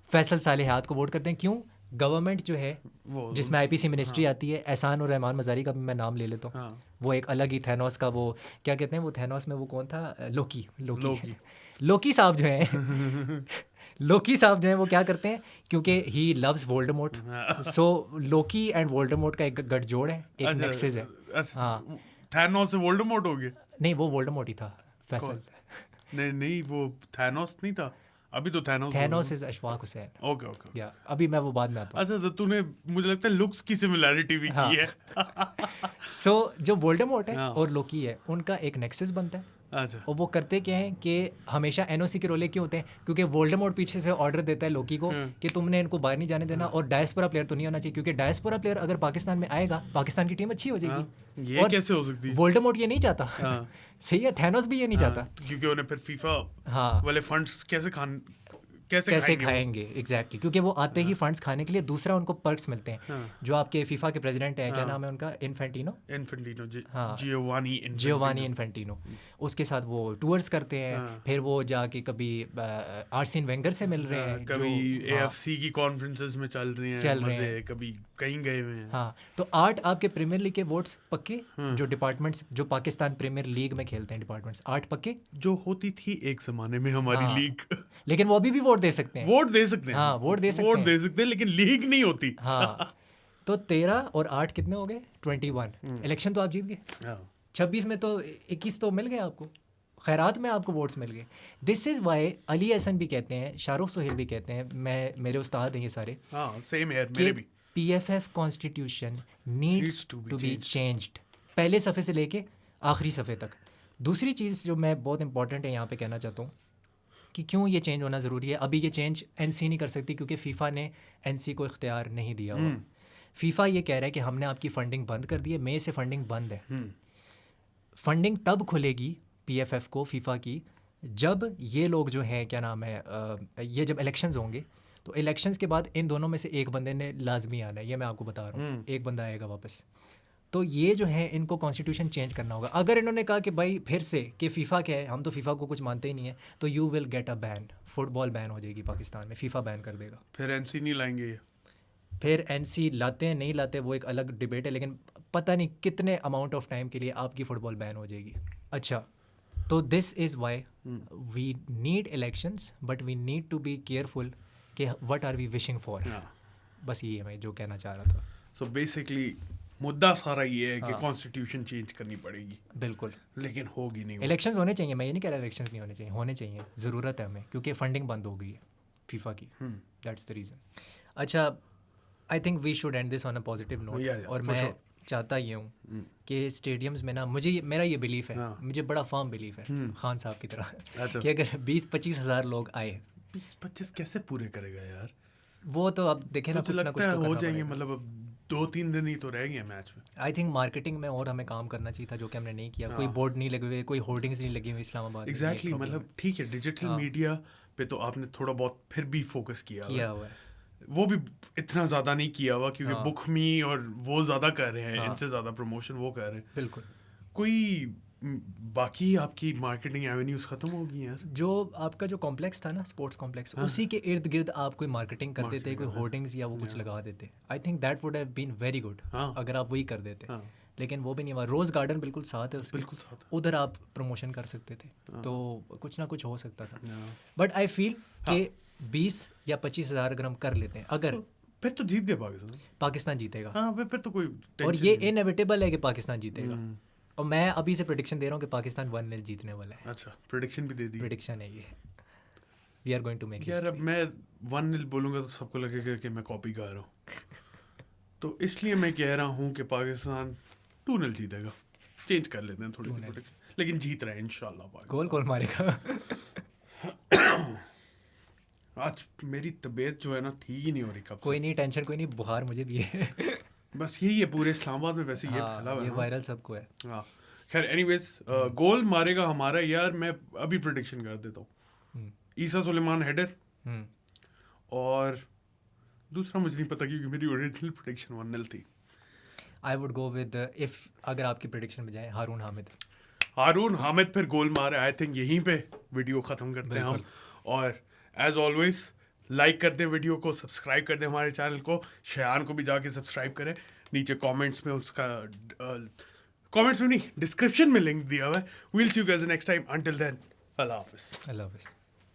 S2: फैसल साले हयात को वोट करते हैं. क्यों? गवर्नमेंट जो है जिसमें IPC मिनिस्ट्री आती है, एहसान और रहमान मज़ारी का भी मैं नाम ले लेता हूँ. वो एक अलग ही थैनोस का, वो क्या कहते हैं, वो थैनोस में वो कौन था? लोकी साहब जो हैं लोकी साहब जो हैं वो क्या करते हैं, क्योंकि he loves Voldemort, so Loki and Voldemort का एक गठजोड़ है, एक नेक्सस है. हाँ,
S1: थैनोस से वोल्डेमॉर्ट हो गया?
S2: नहीं, वो वोल्डेमॉर्ट ही था. फैसल
S1: नहीं, वो थैनोस नहीं था. अभी तो
S2: Thanos is Ashfaq Hussain.
S1: Okay.
S2: या अभी मैं वो बाद में आता हूँ.
S1: अच्छा, तो तूने मुझे लगता है लुक्स की सिमिलैरिटी भी की है.
S2: सो जो वोल्डेमॉर्ट है और लोकी है उनका एक नेक्सस बनता है.
S1: अच्छा.
S2: और वो करते क्या हैं कि हमेशा NOC के रोले क्यों होते हैं? क्योंकि वोल्डेमॉर्ट पीछे से ऑर्डर देता है लोकी को कि तुमने इनको बाहर नहीं जाने देना और डायस्पोरा प्लेयर तो नहीं होना चाहिए, क्योंकि डायस्पोरा प्लेयर अगर पाकिस्तान में आएगा पाकिस्तान की टीम अच्छी हो जाएगी.
S1: ये कैसे हो सकती है?
S2: वोल्डेमॉर्ट ये नहीं चाहता. सही है. थैनोस भी ये नहीं चाहता
S1: क्योंकि उन्हें फिर फीफा वाले फंड्स कैसे
S2: कैसे खाएंगे एग्जैक्टली, क्योंकि वो आते ही फंड्स खाने के लिए, दूसरा उनको पर्क्स मिलते हैं। जो आपके फीफा के प्रेसिडेंट हैं, क्या नाम है उनका, इन्फेंटिनो, जियोवानी इन्फेंटिनो, उसके साथ वो टूर्स करते हैं, फिर वो जाके कभी आर्सेन वेंगर से मिल रहे हैं,
S1: कभी AFC की कॉन्फ्रेंसेस में चल रहे हैं, कभी कहीं गए हुए हैं।
S2: हाँ, तो 8 आपके प्रीमियर लीग के वोट्स पक्के, जो डिपार्टमेंट्स जो पाकिस्तान प्रीमियर लीग में खेलते हैं डिपार्टमेंट्स 8 पक्के,
S1: जो होती थी एक जमाने में हमारी लीग।
S2: लेकिन वो अभी भी वोट दे सकते हैं,
S1: वोट दे सकते हैं,
S2: हाँ वोट दे सकते हैं,
S1: लेकिन लीग नहीं होती।
S2: हाँ, तो 13 और 8 कितने हो गए, 21। इलेक्शन तो आप जीत गए, 26 में तो 21 तो मिल गए आपको, खैरात में आपको वोट्स मिल गए। This is why Ali Hasan भी कहते हैं, शाहरुख सोहेल भी कहते हैं, मेरे उस्ताद हैं ये सारे,
S1: सेम है मेरे भी,
S2: PFF constitution needs to be changed, पहले सफ़े से लेके आखिरी सफ़े तक। दूसरी चीज़ जो मैं बहुत इंपॉर्टेंट है यहाँ पे कहना चाहता हूँ कि क्यों ये चेंज होना ज़रूरी है। अभी ये चेंज NC नहीं कर सकती क्योंकि फ़ीफ़ा ने NC को इख्तियार नहीं दिया हुआ। फ़ीफ़ा ये कह रहा है कि हमने आपकी फ़ंडिंग बंद कर दी है, मई से फ़ंडिंग बंद है। फ़ंडिंग तब खुलेगी PFF को, फ़ीफ़ा की, जब ये लोग जो हैं, क्या नाम है, ये जब इलेक्शंस होंगे, तो इलेक्शंस के बाद इन दोनों में से एक बंदे ने लाजमी आना है, ये मैं आपको बता रहा हूँ, एक बंदा आएगा वापस। तो ये जो है इनको कॉन्स्टिट्यूशन चेंज करना होगा। अगर इन्होंने कहा कि भाई फिर से कि फ़ीफ़ा क्या है, हम तो फ़ीफ़ा को कुछ मानते ही नहीं है, तो you will get a ban, football ban हो जाएगी पाकिस्तान में, फ़ीफ़ा बैन कर देगा।
S1: फिर NC नहीं लाएंगे,
S2: फिर NC लाते हैं नहीं लाते वो एक अलग डिबेट है, लेकिन पता नहीं कितने अमाउंट ऑफ टाइम के लिए आपकी फ़ुटबॉल बैन हो जाएगी। अच्छा, तो this is why we need elections, but we need to be careful कि what are we wishing for. बस ये है मैं जो कहना चाह रहा था।
S1: सो बेसिकली मुद्दा सारा ये है कि कॉन्स्टिट्यूशन चेंज करनी पड़ेगी,
S2: बिल्कुल,
S1: लेकिन होगी नहीं।
S2: इलेक्शंस होने चाहिए, मैं ये नहीं कह रहा इलेक्शंस नहीं होने चाहिए, होने चाहिए, ज़रूरत है हमें, क्योंकि फंडिंग बंद हो गई है फीफा की, दैट्स द रीज़न। अच्छा, I think we should end this on a positive note. और मैं चाहता ये हूँ कि स्टेडियम्स में ना, मेरा ये बिलीफ है, मुझे बड़ा फर्म बिलीफ है खान साहब की तरह, कि अगर 20-25 हज़ार लोग आए,
S1: 20-25 कैसे पूरे करेगा यार?
S2: वो तो अब देखें ना, कुछ ना कुछ तो
S1: हो जाएंगे, मतलब अब 2-3 दिन ही तो रह गए मैच में।
S2: आई थिंक मार्केटिंग में और हमें काम करना चाहिए था, जो कि हमने नहीं किया। कोई बोर्ड नहीं लगे हुए, कोई होर्डिंग्स नहीं लगी हुई इस्लामाबाद में।
S1: एग्जैक्टली, मतलब ठीक है, डिजिटल मीडिया पे तो आपने थोड़ा बहुत फिर भी फोकस किया हुआ है, वो भी इतना ज़्यादा नहीं किया हुआ, क्योंकि बुकमी और वो ज़्यादा कर रहे हैं, इनसे ज़्यादा प्रमोशन वो कर रहे हैं।
S2: बिल्कुल।
S1: कोई बाकी आपकी मार्केटिंग एवेन्यूज खत्म हो गई यार?
S2: जो आपका जो कॉम्प्लेक्स था ना, स्पोर्ट्स कॉम्प्लेक्स, उसी के इर्द गिर्द आप कोई मार्केटिंग कर देते, कोई होर्डिंग्स या वो कुछ लगा देते, I think that would have been very good, अगर आप वही कर देते। लेकिन वो भी नहीं हुआ। रोज़ गार्डन बिल्कुल साथ है उसके, बिल्कुल साथ, उधर आप प्रमोशन कर सकते थे, तो कुछ ना कुछ हो सकता था। बट आई फील कि 20 या 25 हज़ार अगर हम कर लेते हैं, अगर
S1: फिर तो जीत गए पाकिस्तान
S2: जीतेगा।
S1: फिर तो कोई,
S2: और ये इनएविटेबल है कि पाकिस्तान जीतेगा। और मैं अभी से प्रेडिक्शन दे रहा हूँ कि पाकिस्तान 1-0 जीतने वाला है।
S1: अच्छा, प्रेडिक्शन भी दे दी?
S2: प्रेडिक्शन है ये, we are going to make
S1: यार। अब मैं 1-0 बोलूँगा तो सबको लगेगा कि मैं कॉपी कर रहा हूँ, तो इसलिए मैं कह रहा हूँ कि पाकिस्तान 2-0 जीतेगा। चेंज कर लेते हैं थोड़ी सी प्रेडिक्शन, लेकिन जीत रहे हैं इंशाल्लाह।
S2: गोल कौन मारेगा?
S1: आज मेरी तबीयत जो है ना ठीक ही नहीं हो रही कब से।
S2: कोई नहीं, टेंशन कोई नहीं, बुखार मुझे भी है।
S1: बस यही है पूरे इस्लामाबाद में, वैसे ये फैला हुआ है,
S2: ये वायरल सबको है।
S1: हाँ, खैर एनीवेज, गोल मारेगा हमारा यार। मैं अभी प्रेडिक्शन कर देता हूँ, ईसा सुलेमान हेडर, और दूसरा मुझे नहीं पता क्योंकि मेरी ओरिजिनल प्रेडिक्शन 1-0 थी।
S2: I would go with, if अगर आपकी प्रेडिक्शन में जाए, हारून हामिद फिर गोल मारे। आई थिंक यहीं पे वीडियो ख़त्म करते हैं हम, और एज ऑलवेज लाइक कर दें वीडियो को, सब्सक्राइब कर दें हमारे चैनल को, शयान को भी जाके सब्सक्राइब करें। नीचे कमेंट्स में उसका कमेंट्स में नहीं, डिस्क्रिप्शन में लिंक दिया हुआ है। We'll see you guys next time, until then, अल्लाह हाफिज़।